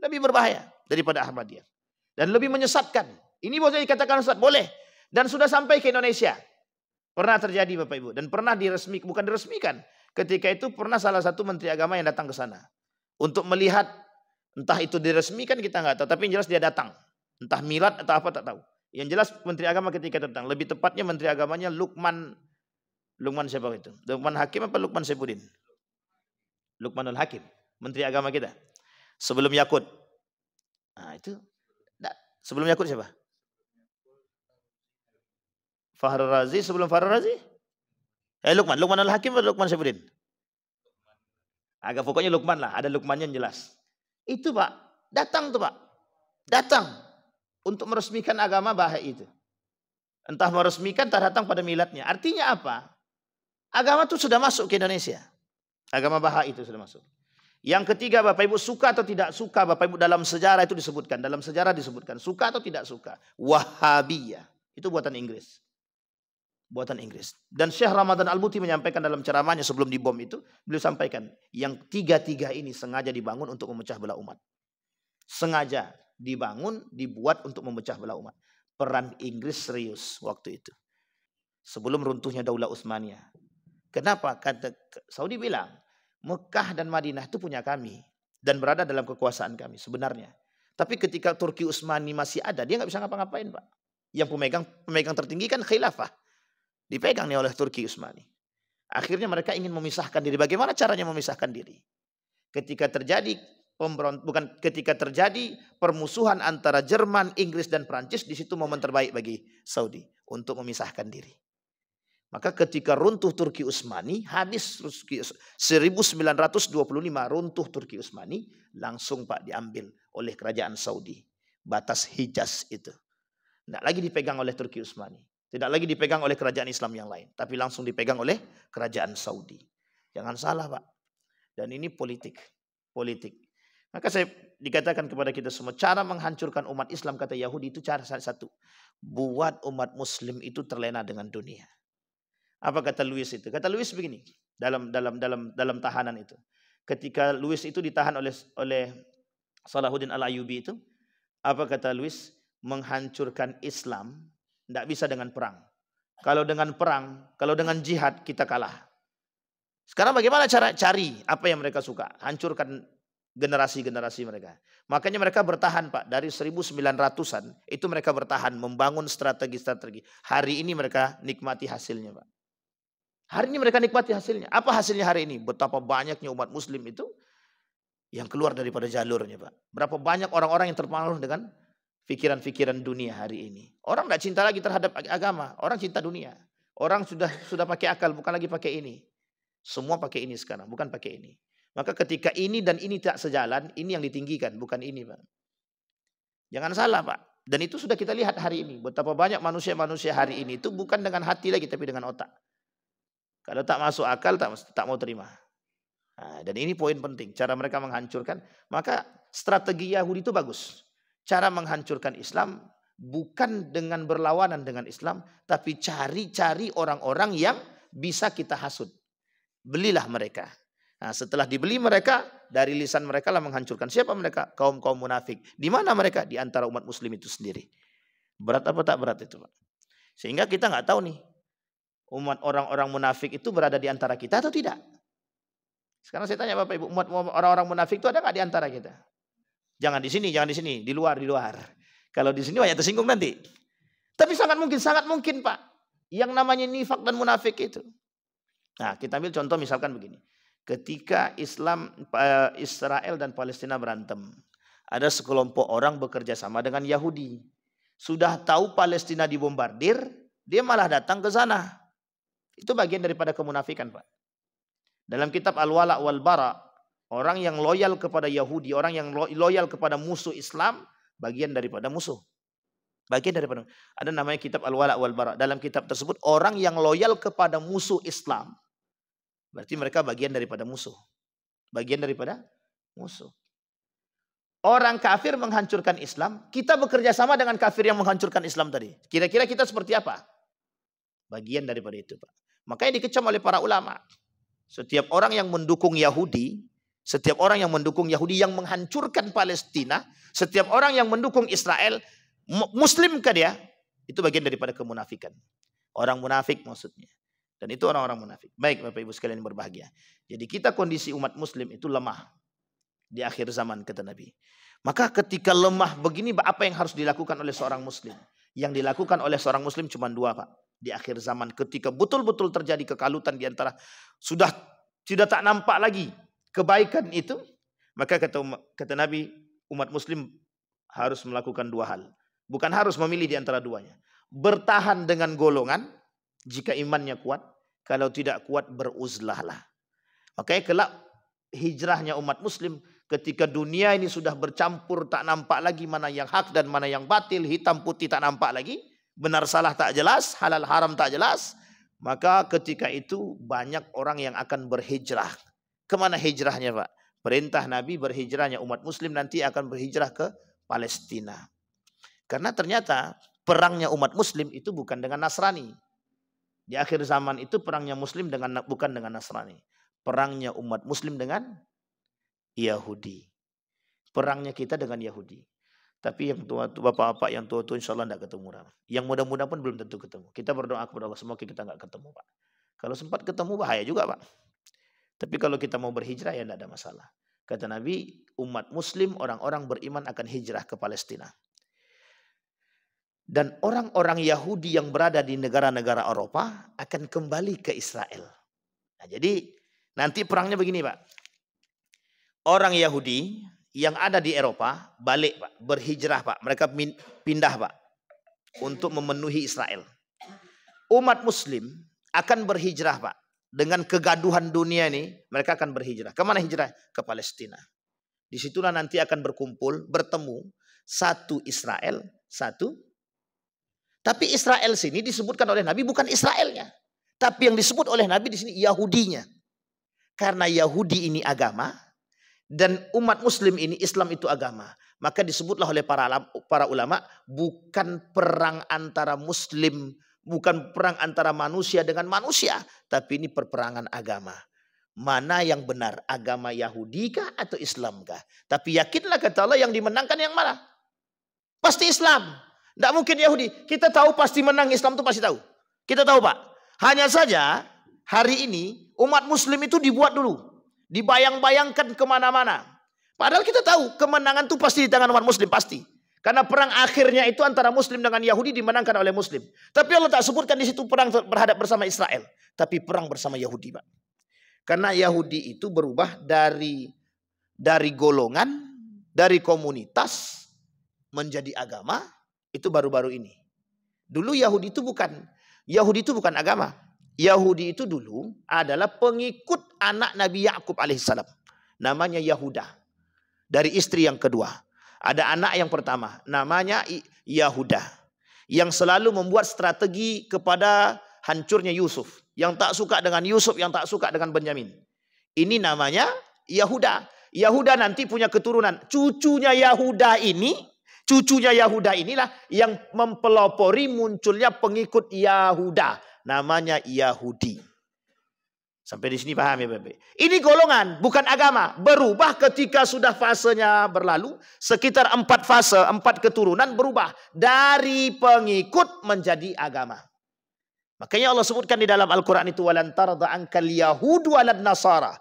Lebih berbahaya daripada Ahmadiyah. Dan lebih menyesatkan. Ini boleh dikatakan Ustaz, boleh. Dan sudah sampai ke Indonesia. Pernah terjadi Bapak Ibu. Dan pernah bukan diresmikan. Ketika itu pernah salah satu menteri agama yang datang ke sana. Untuk melihat, entah itu diresmikan kita nggak tahu. Tapi yang jelas dia datang. Entah milad atau apa tak tahu. Yang jelas menteri agama ketika datang. Lebih tepatnya menteri agamanya Lukman siapa itu? Lukman Hakim apa Lukman Saifuddin? Lukmanul Hakim. Menteri agama kita. Sebelum Yakut. Nah itu. Sebelum Yakut siapa? Fakhrul Razi. Sebelum Fakhrul Razi? Lukmanul Hakim atau Lukman Saifuddin? Agak pokoknya Lukman lah. Ada Lukmannya yang jelas. Itu Pak. Datang tuh Pak. Datang. Untuk meresmikan agama Bahai itu. Entah meresmikan, entah datang pada miladnya. Artinya apa? Agama itu sudah masuk ke Indonesia. Agama Bahai itu sudah masuk. Yang ketiga, Bapak Ibu, suka atau tidak suka, Bapak Ibu, dalam sejarah itu disebutkan. Dalam sejarah disebutkan. Suka atau tidak suka. Wahabiyah. Itu buatan Inggris. Buatan Inggris. Dan Syekh Ramadan Al-Buti menyampaikan dalam ceramahnya sebelum dibom itu. Beliau sampaikan. Yang tiga-tiga ini sengaja dibangun untuk memecah belah umat. Sengaja dibangun, dibuat untuk memecah belah umat. Peran Inggris serius waktu itu. Sebelum runtuhnya Daulah Utsmaniyah. Kenapa? Kata Saudi bilang, Mekah dan Madinah itu punya kami. Dan berada dalam kekuasaan kami sebenarnya. Tapi ketika Turki Utsmani masih ada, dia nggak bisa ngapa-ngapain Pak. Yang pemegang tertinggi kan khilafah. Dipegang nih oleh Turki Utsmani. Akhirnya mereka ingin memisahkan diri. Bagaimana caranya memisahkan diri? Ketika terjadi permusuhan antara Jerman, Inggris dan Prancis, di situ momen terbaik bagi Saudi untuk memisahkan diri. Maka ketika runtuh Turki Utsmani, habis 1925 runtuh Turki Utsmani, langsung Pak diambil oleh kerajaan Saudi. Batas Hijaz itu. Tidak lagi dipegang oleh Turki Utsmani. Tidak lagi dipegang oleh kerajaan Islam yang lain. Tapi langsung dipegang oleh kerajaan Saudi. Jangan salah Pak. Dan ini politik. Maka saya dikatakan kepada kita semua, cara menghancurkan umat Islam kata Yahudi itu cara satu. Buat umat Muslim itu terlena dengan dunia. Apa kata Louis itu? Kata Louis begini dalam tahanan itu. Ketika Louis itu ditahan oleh Salahuddin Al-Ayyubi itu, apa kata Louis? Menghancurkan Islam tidak bisa dengan perang. Kalau dengan jihad kita kalah. Sekarang bagaimana cara cari apa yang mereka suka? Hancurkan generasi-generasi mereka. Makanya mereka bertahan Pak. Dari 1900-an itu mereka bertahan membangun strategi-strategi. Hari ini mereka nikmati hasilnya Pak. Hari ini mereka nikmati hasilnya. Apa hasilnya hari ini? Betapa banyaknya umat Muslim itu yang keluar daripada jalurnya Pak. Berapa banyak orang-orang yang terpengaruh dengan pikiran-pikiran dunia hari ini. Orang tidak cinta lagi terhadap agama. Orang cinta dunia. Orang sudah pakai akal, bukan lagi pakai ini. Semua pakai ini sekarang, bukan pakai ini. Maka ketika ini dan ini tak sejalan, ini yang ditinggikan, bukan ini Pak. Jangan salah Pak. Dan itu sudah kita lihat hari ini. Betapa banyak manusia-manusia hari ini itu bukan dengan hati lagi, tapi dengan otak. Kalau tak masuk akal, tak mau terima. Nah, dan ini poin penting. Cara mereka menghancurkan. Maka strategi Yahudi itu bagus. Cara menghancurkan Islam bukan dengan berlawanan dengan Islam. Tapi cari-cari orang-orang yang bisa kita hasut. Belilah mereka. Nah, setelah dibeli mereka, dari lisan mereka lah menghancurkan. Siapa mereka? Kaum-kaum munafik. Di mana mereka? Di antara umat muslim itu sendiri. Berat apa tak berat itu, Pak? Sehingga kita nggak tahu nih, umat orang-orang munafik itu berada di antara kita atau tidak. Sekarang saya tanya Bapak Ibu, umat orang-orang munafik itu ada nggak di antara kita? Jangan di sini, jangan di sini, di luar, di luar. Kalau di sini banyak tersinggung nanti. Tapi sangat mungkin Pak. Yang namanya nifak dan munafik itu. Nah, kita ambil contoh misalkan begini. Ketika Israel dan Palestina berantem, ada sekelompok orang bekerja sama dengan Yahudi. Sudah tahu Palestina dibombardir, dia malah datang ke sana. Itu bagian daripada kemunafikan, Pak. Dalam kitab Al-Wala' wal Bara', orang yang loyal kepada Yahudi, orang yang loyal kepada musuh Islam, bagian daripada musuh. Bagian daripada, ada namanya kitab Al-Wala' wal Bara'. Dalam kitab tersebut, orang yang loyal kepada musuh Islam, berarti mereka bagian daripada musuh. Bagian daripada musuh. Orang kafir menghancurkan Islam, kita bekerja sama dengan kafir yang menghancurkan Islam tadi. Kira-kira kita seperti apa? Bagian daripada itu, Pak. Makanya dikecam oleh para ulama. Setiap orang yang mendukung Yahudi, setiap orang yang mendukung Yahudi yang menghancurkan Palestina, setiap orang yang mendukung Israel, Muslim kan dia, itu bagian daripada kemunafikan. Orang munafik maksudnya. Dan itu orang-orang munafik. Baik Bapak Ibu sekalian yang berbahagia. Jadi kita kondisi umat muslim itu lemah. Di akhir zaman kata Nabi. Maka ketika lemah begini apa yang harus dilakukan oleh seorang muslim? Yang dilakukan oleh seorang muslim cuma dua Pak. Di akhir zaman ketika betul-betul terjadi kekalutan di antara. Sudah tidak tak nampak lagi kebaikan itu. Maka kata Nabi umat muslim harus melakukan dua hal. Bukan harus memilih di antara duanya. Bertahan dengan golongan. Jika imannya kuat, kalau tidak kuat beruzlahlah. Makanya kelak hijrahnya umat muslim ketika dunia ini sudah bercampur tak nampak lagi mana yang hak dan mana yang batil, hitam putih tak nampak lagi, benar salah tak jelas, halal haram tak jelas, maka ketika itu banyak orang yang akan berhijrah. Kemana hijrahnya Pak? Perintah Nabi berhijrahnya umat muslim nanti akan berhijrah ke Palestina. Karena ternyata perangnya umat muslim itu bukan dengan Nasrani. Di akhir zaman itu perangnya muslim bukan dengan Nasrani. Perangnya umat muslim dengan Yahudi. Perangnya kita dengan Yahudi. Tapi yang tua bapak-bapak yang tua-tua insya Allah tidak ketemu. Yang muda-muda pun belum tentu ketemu. Kita berdoa kepada Allah semoga kita nggak ketemu Pak. Kalau sempat ketemu bahaya juga Pak. Tapi kalau kita mau berhijrah ya tidak ada masalah. Kata Nabi umat muslim orang-orang beriman akan hijrah ke Palestina. Dan orang-orang Yahudi yang berada di negara-negara Eropa akan kembali ke Israel. Nah, jadi nanti perangnya begini Pak. Orang Yahudi yang ada di Eropa balik Pak, berhijrah Pak. Mereka pindah Pak untuk memenuhi Israel. Umat Muslim akan berhijrah Pak. Dengan kegaduhan dunia ini mereka akan berhijrah. Kemana hijrah? Ke Palestina. Disitulah nanti akan berkumpul, bertemu satu Israel, satu. Tapi Israel sini disebutkan oleh Nabi bukan Israelnya. Tapi yang disebut oleh Nabi di sini Yahudinya. Karena Yahudi ini agama. Dan umat muslim ini Islam itu agama. Maka disebutlah oleh para ulama. Bukan perang antara muslim. Bukan perang antara manusia dengan manusia. Tapi ini perperangan agama. Mana yang benar? Agama Yahudi kah atau Islam kah? Tapi yakinlah kata Allah yang dimenangkan yang mana? Pasti Islam. Tidak mungkin Yahudi. Kita tahu pasti menang, Islam itu pasti tahu. Kita tahu Pak. Hanya saja hari ini umat muslim itu dibuat dulu. Dibayang-bayangkan kemana-mana. Padahal kita tahu kemenangan itu pasti di tangan umat muslim. Pasti. Karena perang akhirnya itu antara muslim dengan Yahudi dimenangkan oleh muslim. Tapi Allah tak sebutkan di situ perang berhadap bersama Israel. Tapi perang bersama Yahudi Pak. Karena Yahudi itu berubah dari golongan, dari komunitas menjadi agama. Itu baru-baru ini. Dulu Yahudi itu bukan agama. Yahudi itu dulu adalah pengikut anak Nabi Yakub alaihissalam. Namanya Yahuda. Dari istri yang kedua. Ada anak yang pertama. Namanya Yahuda. Yang selalu membuat strategi kepada hancurnya Yusuf. Yang tak suka dengan Yusuf, yang tak suka dengan Benyamin. Ini namanya Yahuda. Yahuda nanti punya keturunan. Cucunya Yahuda inilah yang mempelopori munculnya pengikut Yahuda. Namanya Yahudi. Sampai di sini paham ya Bapak? Ini golongan, bukan agama. Berubah ketika sudah fasenya berlalu. Sekitar 4 fase, 4 keturunan berubah. Dari pengikut menjadi agama. Makanya Allah sebutkan di dalam Al-Quran itu. Walan tarda ankal yahudu walad nasara.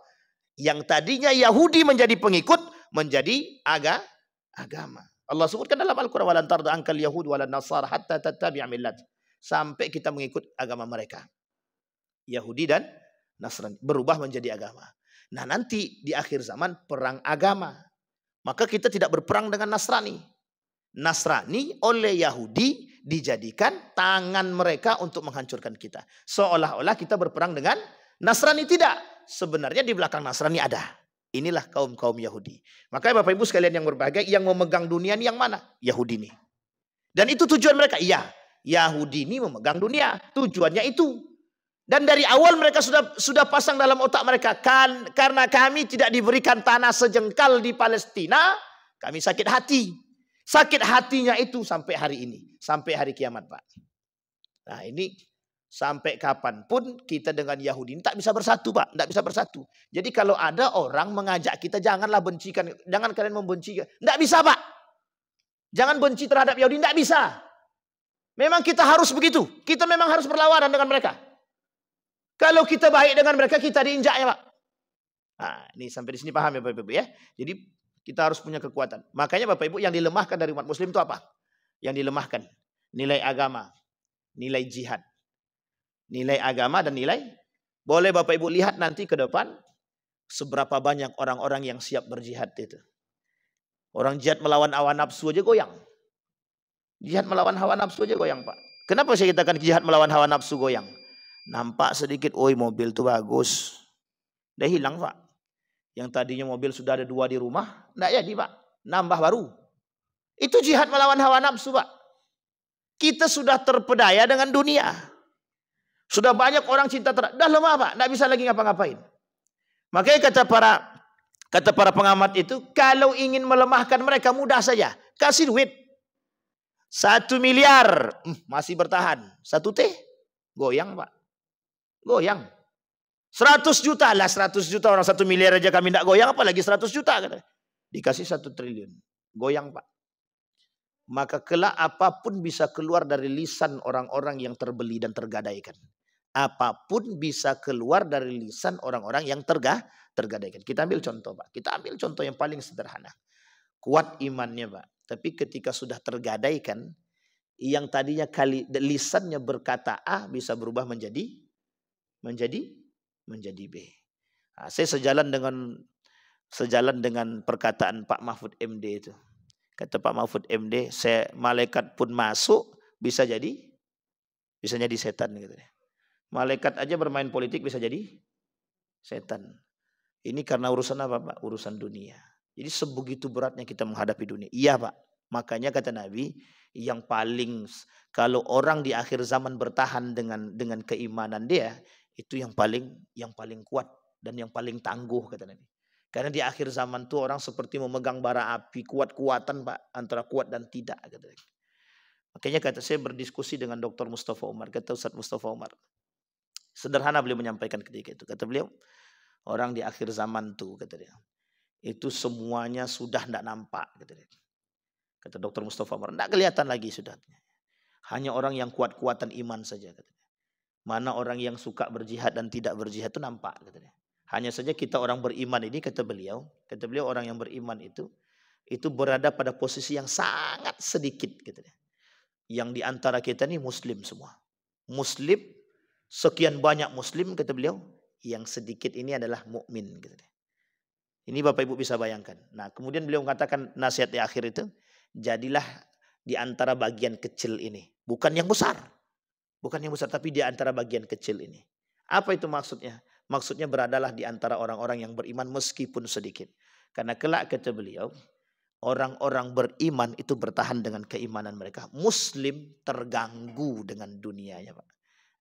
Yang tadinya Yahudi menjadi pengikut, menjadi agama. Allah sebutkan dalam Al-Quran. Walan tarda ankal yahudu walad nasara hatta tattabi'a millat. Sampai kita mengikut agama mereka. Yahudi dan Nasrani berubah menjadi agama. Nah nanti di akhir zaman perang agama. Maka kita tidak berperang dengan Nasrani. Nasrani oleh Yahudi dijadikan tangan mereka untuk menghancurkan kita. Seolah-olah kita berperang dengan Nasrani. Tidak. Sebenarnya di belakang Nasrani ada. Inilah kaum-kaum Yahudi. Makanya Bapak Ibu sekalian yang berbahagia, yang memegang dunia ini yang mana? Yahudi ini. Dan itu tujuan mereka. Iya, Yahudi ini memegang dunia. Tujuannya itu. Dan dari awal mereka sudah pasang dalam otak mereka. Karena kami tidak diberikan tanah sejengkal di Palestina, kami sakit hati. Sakit hatinya itu sampai hari ini. Sampai hari kiamat Pak. Nah ini sampai kapanpun kita dengan Yahudi ini tak bisa bersatu Pak. Tak bisa bersatu. Jadi kalau ada orang mengajak kita, janganlah bencikan. Jangan kalian membenci. Tidak bisa Pak. Jangan benci terhadap Yahudi. Tidak bisa. Memang kita harus begitu. Kita memang harus berlawanan dengan mereka. Kalau kita baik dengan mereka, kita diinjaknya Pak. Nah, ini sampai di sini paham ya Bapak Ibu ya. Jadi kita harus punya kekuatan. Makanya Bapak Ibu yang dilemahkan dari umat Muslim itu apa? Yang dilemahkan nilai agama, nilai jihad, nilai agama dan nilai. Boleh Bapak Ibu lihat nanti ke depan seberapa banyak orang-orang yang siap berjihad itu. Orang jihad melawan hawa nafsu aja goyang. Jihad melawan hawa nafsu aja goyang Pak. Kenapa saya katakan jihad melawan hawa nafsu goyang? Nampak sedikit, oi mobil tuh bagus. Udah hilang Pak. Yang tadinya mobil sudah ada 2 di rumah, enggak jadi Pak. Nambah baru. Itu jihad melawan hawa nafsu Pak. Kita sudah terpedaya dengan dunia. Sudah banyak orang cinta dah lemah Pak. Enggak bisa lagi ngapa-ngapain. Makanya kata para pengamat itu, kalau ingin melemahkan mereka mudah saja. Kasih duit. 1 miliar. Masih bertahan. 1 T. Goyang Pak. Goyang. 100 juta lah, 100 juta orang 1 miliar aja kami tidak goyang, apalagi 100 juta kata. Dikasih 1 triliun. Goyang Pak. Maka kelak apapun bisa keluar dari lisan orang-orang yang terbeli dan tergadaikan. Apapun bisa keluar dari lisan orang-orang yang tergadaikan. Kita ambil contoh Pak. Kita ambil contoh yang paling sederhana. Kuat imannya Pak. Tapi ketika sudah tergadaikan, yang tadinya lisannya berkata A bisa berubah menjadi B. Nah, saya sejalan dengan perkataan Pak Mahfud MD itu. Kata Pak Mahfud MD, malaikat pun masuk bisa jadi setan gitu. Malaikat aja bermain politik bisa jadi setan. Ini karena urusan apa Pak? Urusan dunia. Jadi sebegitu beratnya kita menghadapi dunia. Iya Pak. Makanya kata Nabi, yang paling kalau orang di akhir zaman bertahan dengan keimanan dia, itu yang paling kuat dan yang paling tangguh kata Nabi. Karena di akhir zaman tuh orang seperti memegang bara api, kuat-kuatan Pak, antara kuat dan tidak kata Nabi. Makanya kata saya berdiskusi dengan Dr. Mustafa Umar, kata Ustaz Mustafa Umar. Sederhana beliau menyampaikan ketika itu. Kata beliau, orang di akhir zaman tuh kata dia, itu semuanya sudah tidak nampak kata dia. Kata Dr. Mustafa Umar, tidak kelihatan lagi sudah. Hanya orang yang kuat-kuatan iman saja kata dia. Mana orang yang suka berjihad dan tidak berjihad itu nampak katanya. Hanya saja kita orang beriman ini kata beliau orang yang beriman itu berada pada posisi yang sangat sedikit katanya. Yang diantara kita ini muslim semua. Muslim, sekian banyak muslim kata beliau, yang sedikit ini adalah mukmin katanya. Ini Bapak Ibu bisa bayangkan. Nah, kemudian beliau mengatakan nasihat di akhir itu, jadilah di antara bagian kecil ini, bukan yang besar. Bukan yang besar, tapi di antara bagian kecil ini. Apa itu maksudnya? Maksudnya beradalah di antara orang-orang yang beriman meskipun sedikit. Karena kelak kata beliau, orang-orang beriman itu bertahan dengan keimanan mereka. Muslim terganggu dengan dunianya Pak.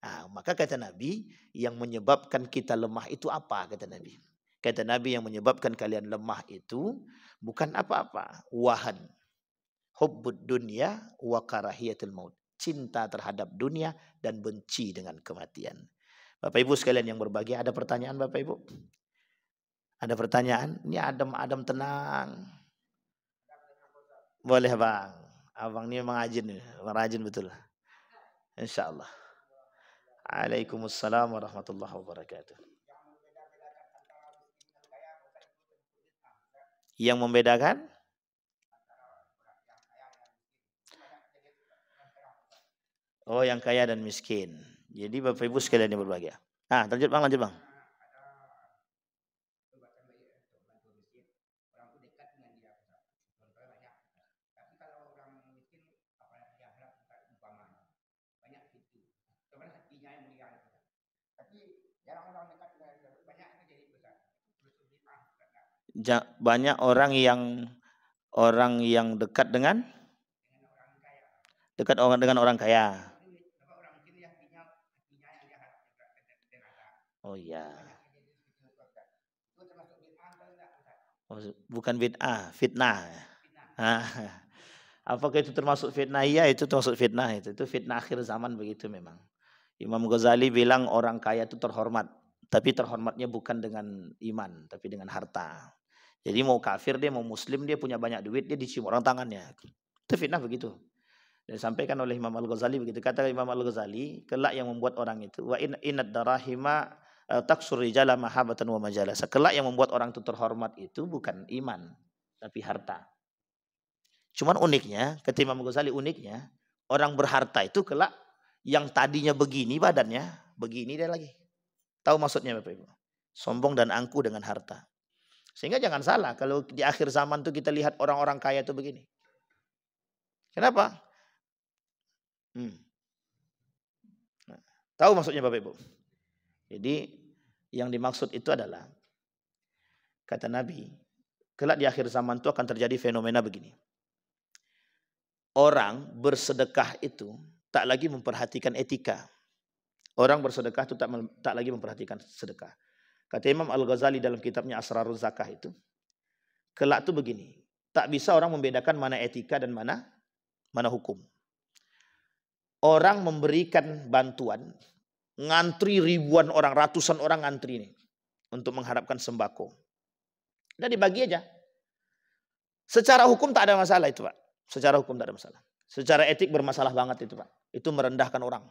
Nah, maka kata Nabi, yang menyebabkan kita lemah itu apa? Kata Nabi. Kata Nabi, yang menyebabkan kalian lemah itu bukan apa-apa. Wahan. Hubbud dunya wa karahiyatul maut. Cinta terhadap dunia dan benci dengan kematian. Bapak Ibu sekalian yang berbahagia, ada pertanyaan Bapak Ibu? Ada pertanyaan? Ini adem-adem tenang. Boleh Bang. Abang ini memang rajin betul. Insya Allah. Waalaikumsalam warahmatullahi wabarakatuh. Yang membedakan? Oh, yang kaya dan miskin. Jadi Bapak Ibu sekalian yang berbahagia. Lanjut Bang, lanjut Bang. Banyak orang yang dekat dengan orang kaya. Oh iya. Oh, bukan bid'ah, fitnah. Apakah itu termasuk fitnah? Iya, itu termasuk fitnah. Itu fitnah akhir zaman begitu memang. Imam Ghazali bilang orang kaya itu terhormat, tapi terhormatnya bukan dengan iman, tapi dengan harta. Jadi mau kafir dia, mau muslim dia punya banyak duit, dia dicium orang tangannya. Itu fitnah begitu. Dan disampaikan oleh Imam Al-Ghazali begitu. Kata Imam Al-Ghazali, kelak yang membuat orang itu wa inad darahima taksur rijala mahabatan wa majalasa. Kelak yang membuat orang itu terhormat itu bukan iman, tapi harta. Cuman uniknya, kata Imam Ghazali uniknya, orang berharta itu kelak yang tadinya begini badannya, begini dia lagi. Tahu maksudnya Bapak Ibu? Sombong dan angkuh dengan harta. Sehingga jangan salah kalau di akhir zaman tuh kita lihat orang-orang kaya itu begini. Kenapa? Tahu maksudnya Bapak Ibu? Jadi yang dimaksud itu adalah kata Nabi, kelak di akhir zaman itu akan terjadi fenomena begini. Orang bersedekah itu tak lagi memperhatikan etika. Orang bersedekah itu tak lagi memperhatikan sedekah. Kata Imam Al-Ghazali dalam kitabnya Asrarul Zakah itu, kelak itu begini, tak bisa orang membedakan mana etika dan mana hukum. Orang memberikan bantuan, ngantri ribuan orang, ratusan orang ngantri ini untuk mengharapkan sembako. Dan dibagi aja. Secara hukum tak ada masalah itu Pak. Secara hukum tak ada masalah. Secara etik bermasalah banget itu Pak. Itu merendahkan orang.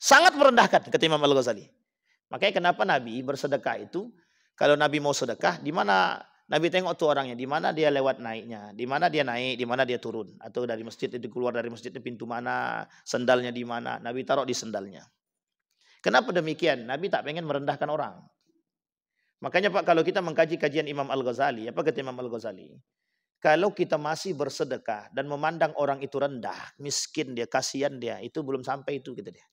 Sangat merendahkan kata Imam Al-Ghazali. Makanya kenapa Nabi bersedekah itu, kalau Nabi mau sedekah, di mana Nabi tengok tuh orangnya, di mana dia lewat naiknya, di mana dia naik, di mana dia turun, atau dari masjid itu keluar dari masjid itu pintu mana, sendalnya di mana, Nabi taruh di sendalnya. Kenapa demikian? Nabi tak pengen merendahkan orang. Makanya Pak, kalau kita mengkaji kajian Imam Al-Ghazali, apa kata Imam Al-Ghazali? Kalau kita masih bersedekah dan memandang orang itu rendah, miskin dia, kasihan dia, itu belum sampai itu kita dia.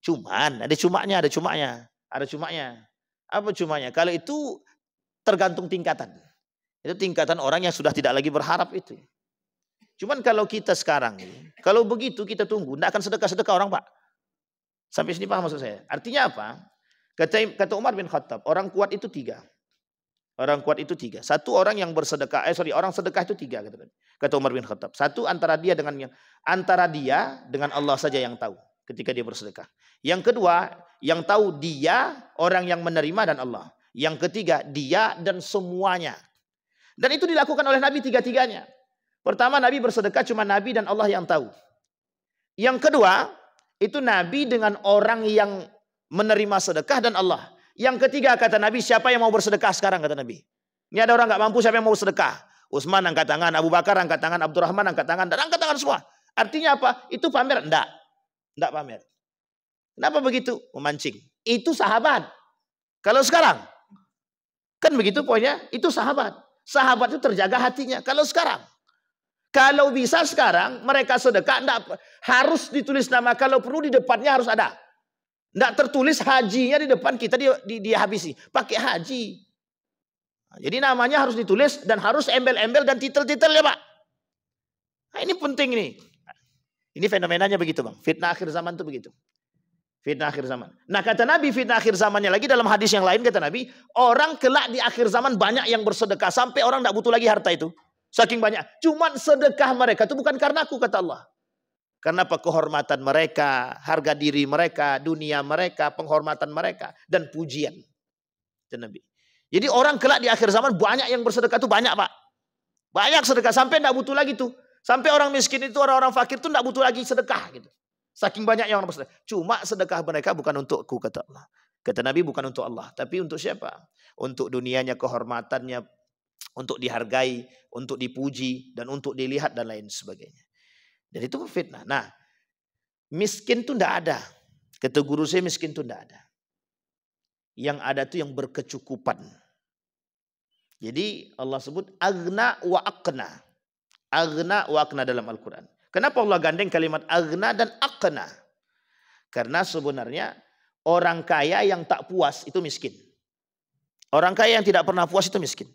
Cuman ada cumanya. Apa cumanya? Kalau itu tergantung tingkatan. Itu tingkatan orang yang sudah tidak lagi berharap itu. Cuman kalau kita sekarang, kalau begitu kita tunggu, tidak akan sedekah-sedekah orang Pak. Sampai sini paham maksud saya? Artinya apa? Kata Umar bin Khattab, orang kuat itu tiga. Orang kuat itu tiga. Satu orang yang bersedekah, orang sedekah itu tiga. Kata Umar bin Khattab. Satu antara dia dengan Allah saja yang tahu ketika dia bersedekah. Yang kedua, yang tahu dia orang yang menerima dan Allah. Yang ketiga, dia dan semuanya. Dan itu dilakukan oleh Nabi tiga-tiganya. Pertama, Nabi bersedekah cuma Nabi dan Allah yang tahu. Yang kedua, itu Nabi dengan orang yang menerima sedekah dan Allah. Yang ketiga kata Nabi, siapa yang mau bersedekah sekarang kata Nabi. Ini ada orang nggak mampu, siapa yang mau bersedekah? Utsman angkat tangan, Abu Bakar angkat tangan, Abdurrahman angkat tangan, dan angkat tangan semua. Artinya apa? Itu pamer? Enggak pamer. Kenapa begitu? Memancing. Itu sahabat. Kalau sekarang, kan begitu poinnya, itu sahabat. Sahabat itu terjaga hatinya. Kalau sekarang, kalau bisa sekarang mereka sedekah, enggak harus ditulis nama, kalau perlu di depannya harus ada. Enggak tertulis hajinya di depan kita dihabisi. Pakai haji. Jadi namanya harus ditulis dan harus embel-embel dan titel-titel ya Pak. Nah, ini penting nih. Ini fenomenanya begitu Bang. Fitnah akhir zaman itu begitu. Fitnah akhir zaman. Nah kata Nabi fitnah akhir zamannya lagi dalam hadis yang lain kata Nabi. Orang kelak di akhir zaman banyak yang bersedekah. Sampai orang tidak butuh lagi harta itu. Saking banyak. Cuman sedekah mereka itu bukan karena aku kata Allah. Kenapa? Kehormatan mereka, harga diri mereka, dunia mereka, penghormatan mereka, dan pujian. Dan Nabi. Jadi orang kelak di akhir zaman banyak yang bersedekah tuh banyak Pak. Banyak sedekah sampai tidak butuh lagi tuh. Sampai orang miskin itu, orang-orang fakir tuh tidak butuh lagi sedekah gitu. Saking banyaknya orang bersedekah. Cuma sedekah mereka bukan untukku kata Allah. Kata Nabi bukan untuk Allah, tapi untuk siapa? Untuk dunianya, kehormatannya, untuk dihargai, untuk dipuji, dan untuk dilihat dan lain sebagainya. Dan itu fitnah. Nah, miskin tuh tidak ada. Kata guru saya miskin tuh tidak ada. Yang ada tuh yang berkecukupan. Jadi Allah sebut agna wa aqna. Agna wa aqna dalam Al-Quran. Kenapa Allah gandeng kalimat agna dan aqna? Karena sebenarnya orang kaya yang tak puas itu miskin. Orang kaya yang tidak pernah puas itu miskin.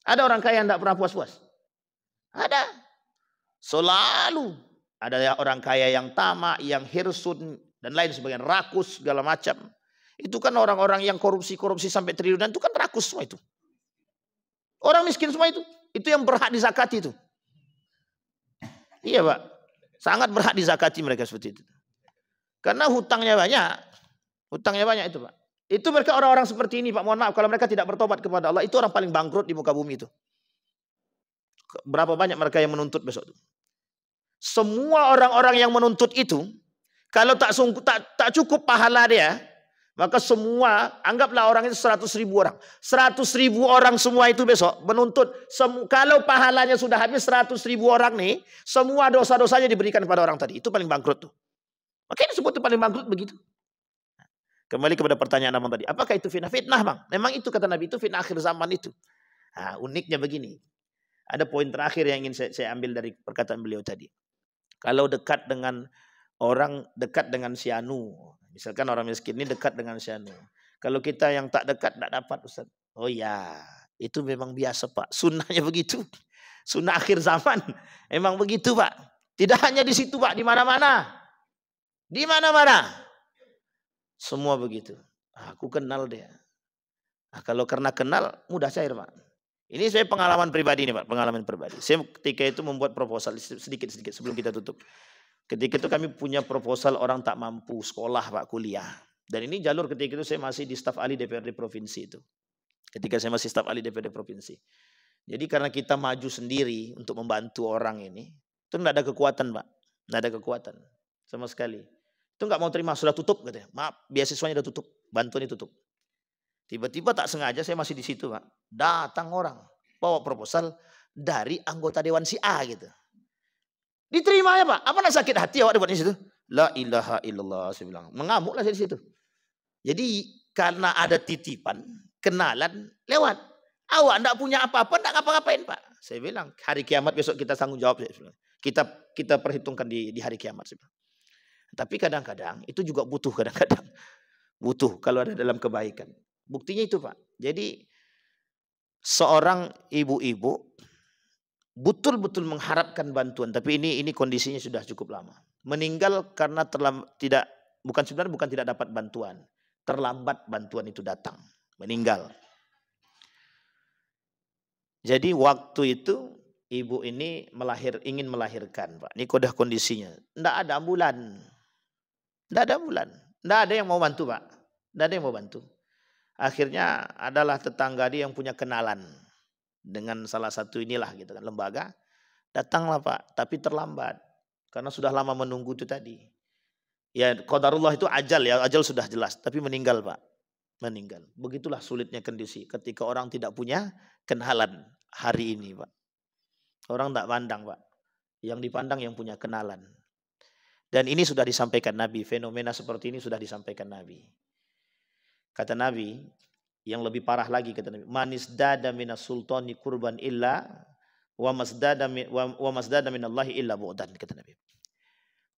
Ada orang kaya yang tidak pernah puas-puas? Ada. Selalu. Ada orang kaya yang tamak, yang hirsun, dan lain sebagainya. Rakus, segala macam. Itu kan orang-orang yang korupsi sampai triliunan itu kan rakus semua itu. Orang miskin semua itu. Itu yang berhak dizakati itu. Iya Pak. Sangat berhak dizakati mereka seperti itu. Karena hutangnya banyak. Hutangnya banyak itu Pak. Itu mereka orang-orang seperti ini Pak. Mohon maaf kalau mereka tidak bertobat kepada Allah. Itu orang paling bangkrut di muka bumi itu. Berapa banyak mereka yang menuntut besok itu. Semua orang-orang yang menuntut itu, kalau tak cukup pahala dia, maka semua, anggaplah orang itu 100.000 orang. 100.000 orang semua itu besok menuntut. Kalau pahalanya sudah habis 100.000 orang nih, semua dosa-dosanya diberikan kepada orang tadi. Itu paling bangkrut tuh. Makanya disebut itu paling bangkrut begitu. Kembali kepada pertanyaan abang tadi. Apakah itu fitnah? Fitnah bang. Memang itu kata Nabi itu fitnah akhir zaman itu. Nah, uniknya begini. Ada poin terakhir yang ingin saya ambil dari perkataan beliau tadi. Kalau dekat dengan orang, dekat dengan si anu. Misalkan orang miskin ini dekat dengan si anu. Kalau kita yang tak dekat, tak dapat Ustaz. Oh ya, itu memang biasa Pak. Sunnahnya begitu. Sunnah akhir zaman. Emang begitu Pak. Tidak hanya di situ Pak, di mana-mana. Di mana-mana. Semua begitu. Aku kenal dia. Nah, kalau karena kenal, mudah cair Pak. Ini saya pengalaman pribadi nih Pak, pengalaman pribadi. Saya ketika itu membuat proposal sedikit-sedikit sebelum kita tutup. Ketika itu kami punya proposal orang tak mampu sekolah Pak, kuliah. Dan ini jalur ketika itu saya masih di staf ahli DPRD Provinsi itu. Ketika saya masih staf ahli DPRD Provinsi. Jadi karena kita maju sendiri untuk membantu orang ini, itu enggak ada kekuatan Pak. Enggak ada kekuatan sama sekali. Itu enggak mau terima, sudah tutup katanya. Maaf, beasiswanya sudah tutup, bantuan tutup. Tiba-tiba tak sengaja saya masih di situ Pak. Datang orang bawa proposal dari anggota dewan si A gitu. Diterima ya Pak. Apa nak sakit hati awak buat di situ? La ilaha illallah saya bilang. Mengamuklah saya di situ. Jadi karena ada titipan, kenalan lewat. Awak enggak punya apa-apa, enggak ngapa-ngapain Pak. Saya bilang hari kiamat besok kita tanggung jawab. Kita perhitungkan di hari kiamat. Tapi kadang-kadang itu juga butuh kadang-kadang. Butuh kalau ada dalam kebaikan. Buktinya itu Pak. Jadi seorang ibu-ibu betul-betul mengharapkan bantuan. Tapi ini kondisinya sudah cukup lama. Meninggal karena bukan tidak dapat bantuan. Terlambat bantuan itu datang. Meninggal. Jadi waktu itu ibu ini ingin melahirkan Pak. Ini udah kondisinya. Tidak ada ambulan. Tidak ada ambulan. Tidak ada yang mau bantu Pak. Tidak ada yang mau bantu. Akhirnya adalah tetangga dia yang punya kenalan dengan salah satu inilah gitu kan lembaga. Datanglah Pak, tapi terlambat karena sudah lama menunggu itu tadi. Ya qadarullah itu ajal ya, ajal sudah jelas, tapi meninggal Pak. Meninggal. Begitulah sulitnya kondisi ketika orang tidak punya kenalan hari ini Pak. Orang tak pandang Pak. Yang dipandang yang punya kenalan. Dan ini sudah disampaikan Nabi, fenomena seperti ini sudah disampaikan Nabi. Kata Nabi, yang lebih parah lagi kata Nabi, manis dada minas sultani kurban illa wa masdada minallahi illa bu'dan kata Nabi.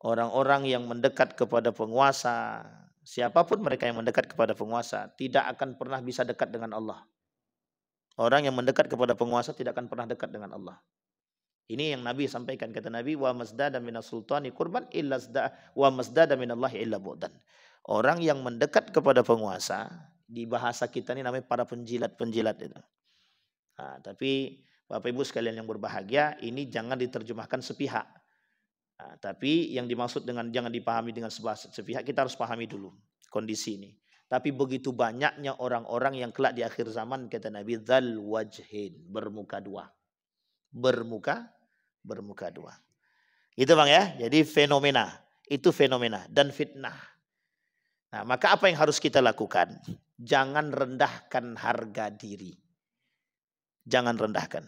Orang-orang yang mendekat kepada penguasa, siapapun mereka yang mendekat kepada penguasa, tidak akan pernah bisa dekat dengan Allah. Orang yang mendekat kepada penguasa tidak akan pernah dekat dengan Allah. Ini yang Nabi sampaikan kata Nabi, wa masdada minas sultani kurban illa wa masdada minallahi illa bu'dan. Orang yang mendekat kepada penguasa, di bahasa kita ini namanya para penjilat-penjilat itu. Nah, tapi Bapak Ibu sekalian yang berbahagia, ini jangan diterjemahkan sepihak. Nah, tapi yang dimaksud dengan jangan dipahami dengan sepihak, kita harus pahami dulu kondisi ini. Tapi begitu banyaknya orang-orang yang kelak di akhir zaman, kata Nabi, dzal wajhin, bermuka dua. Bermuka dua. Itu Bang ya. Jadi fenomena, itu fenomena dan fitnah. Nah, maka apa yang harus kita lakukan? Jangan rendahkan harga diri. Jangan rendahkan.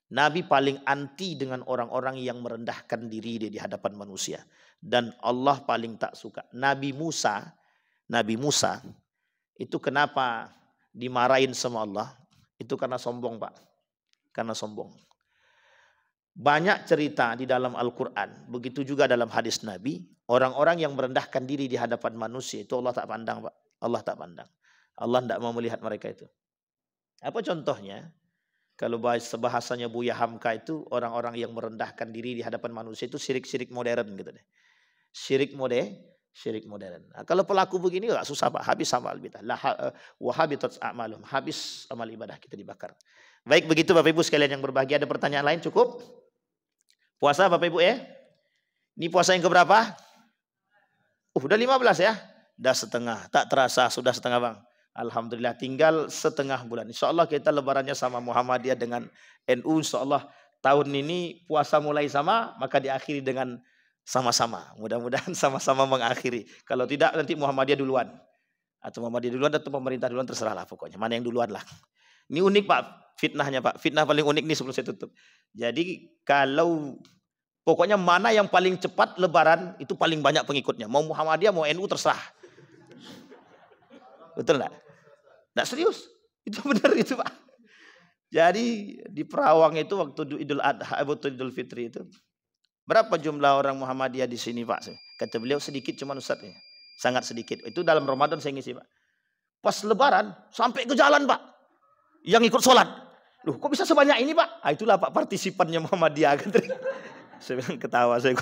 Nabi paling anti dengan orang-orang yang merendahkan diri di hadapan manusia. Dan Allah paling tak suka. Nabi Musa itu kenapa dimarahin sama Allah? Itu karena sombong, Pak. Karena sombong. Banyak cerita di dalam Al-Quran, begitu juga dalam hadis Nabi, orang-orang yang merendahkan diri di hadapan manusia itu Allah tak pandang, Pak. Allah tak pandang. Allah tidak mau melihat mereka itu. Apa contohnya? Kalau bahasanya Buya Hamka itu orang-orang yang merendahkan diri di hadapan manusia itu syirik-syirik modern gitu deh. Syirik modern. Nah, kalau pelaku begini enggak susah Pak, habis amal bidah. Wa habitat a'malum, habis amal ibadah kita dibakar. Baik begitu Bapak Ibu sekalian yang berbahagia, ada pertanyaan lain cukup? Puasa Bapak Ibu ya? Ini puasa yang keberapa? Udah 15 ya? Udah setengah, tak terasa sudah setengah Bang. Alhamdulillah tinggal setengah bulan. Insya Allah kita lebarannya sama Muhammadiyah dengan NU. Insya Allah tahun ini puasa mulai sama, maka diakhiri dengan sama-sama. Mudah-mudahan sama-sama mengakhiri. Kalau tidak nanti Muhammadiyah duluan. Atau Muhammadiyah duluan atau pemerintah duluan, terserah lah pokoknya. Mana yang duluan lah. Ini unik Pak fitnahnya Pak. Fitnah paling unik nih sebelum saya tutup. Jadi kalau pokoknya mana yang paling cepat lebaran itu paling banyak pengikutnya. Mau Muhammadiyah mau NU terserah. Betul enggak? Enggak serius. Itu benar itu Pak. Jadi di Perawang itu waktu Idul Adha, waktu Idul Fitri itu. Berapa jumlah orang Muhammadiyah di sini Pak? Kata beliau sedikit cuma Ustaz ya. Sangat sedikit. Itu dalam Ramadan saya ngisi Pak. Pas lebaran sampai ke jalan Pak. Yang ikut sholat. Loh kok bisa sebanyak ini Pak? Ah, itulah Pak partisipannya Muhammadiyah. Saya bilang ketawa saya.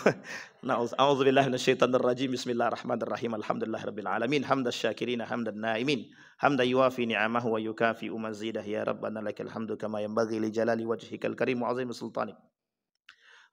A'udzubillahi minasyaitonir rajim. Bismillahirrahmanirrahim. Alhamdulillahirabbil alamin. Hamdas syakirin hamdan naimin. Hamda yuwafi ni'amahu wa yukafi mazidah ya rabbana lakal hamdu kama yanbaghi li jalali wajhikal karim wa 'azimi sultanik.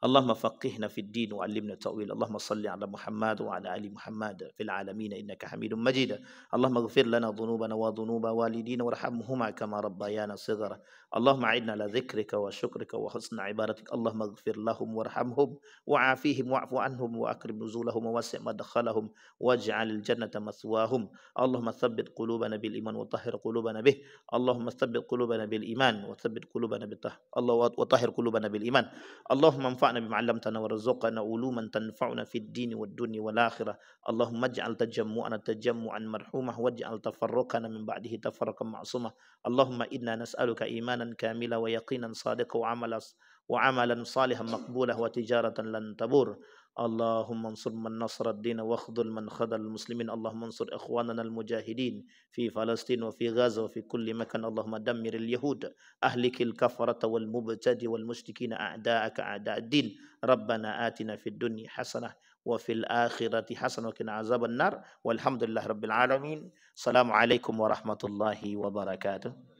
اللهم فقهنا في الدين وعلمنا التأويل اللهم صل على محمد وعلى آل محمد في العالمين إنك حميد مجيد اللهم اغفر لنا ذنوبنا وذنوب والدينا وارحمهما كما ربيانا صغرا اللهم أعنا على ذكرك وشكرك وحسن عبادتك اللهم اغفر لهم وارحمهم وعافيهم واعف عنهم وأكرم نزولهم ووسع مدخلهم واجعل الجنة مثواهم اللهم ثبت قلوبنا بالإيمان وطهر قلوبنا به اللهم ثبت قلوبنا بالإيمان وثبت قلوبنا الله وطهر قلوبنا بالإيمان اللهم انفعنا بما علمتنا وارزقنا علوما تنفعنا في الدين والدنيا والآخرة اللهم اجعل تجمعنا تجمعا مرحوما واجعل تفرقنا من بعده تفرقا معصوما اللهم إنا نسألك إيمانا كاملا ويقينا صادقا وعملا صالحا مقبولا وتجارة لن تبور اللهم انصر من نصر الدين واخذل من خذل المسلمين اللهم انصر إخواننا المجاهدين في فلسطين وفي غزة وفي كل مكان اللهم دمر اليهود أهلك الكفرة والمبتدئ والمشركين أعداءك أعداء الدين ربنا آتنا في الدنيا حسنة وفي الآخرة حسنة وقنا عذاب النار والحمد لله رب العالمين السلام عليكم ورحمة الله وبركاته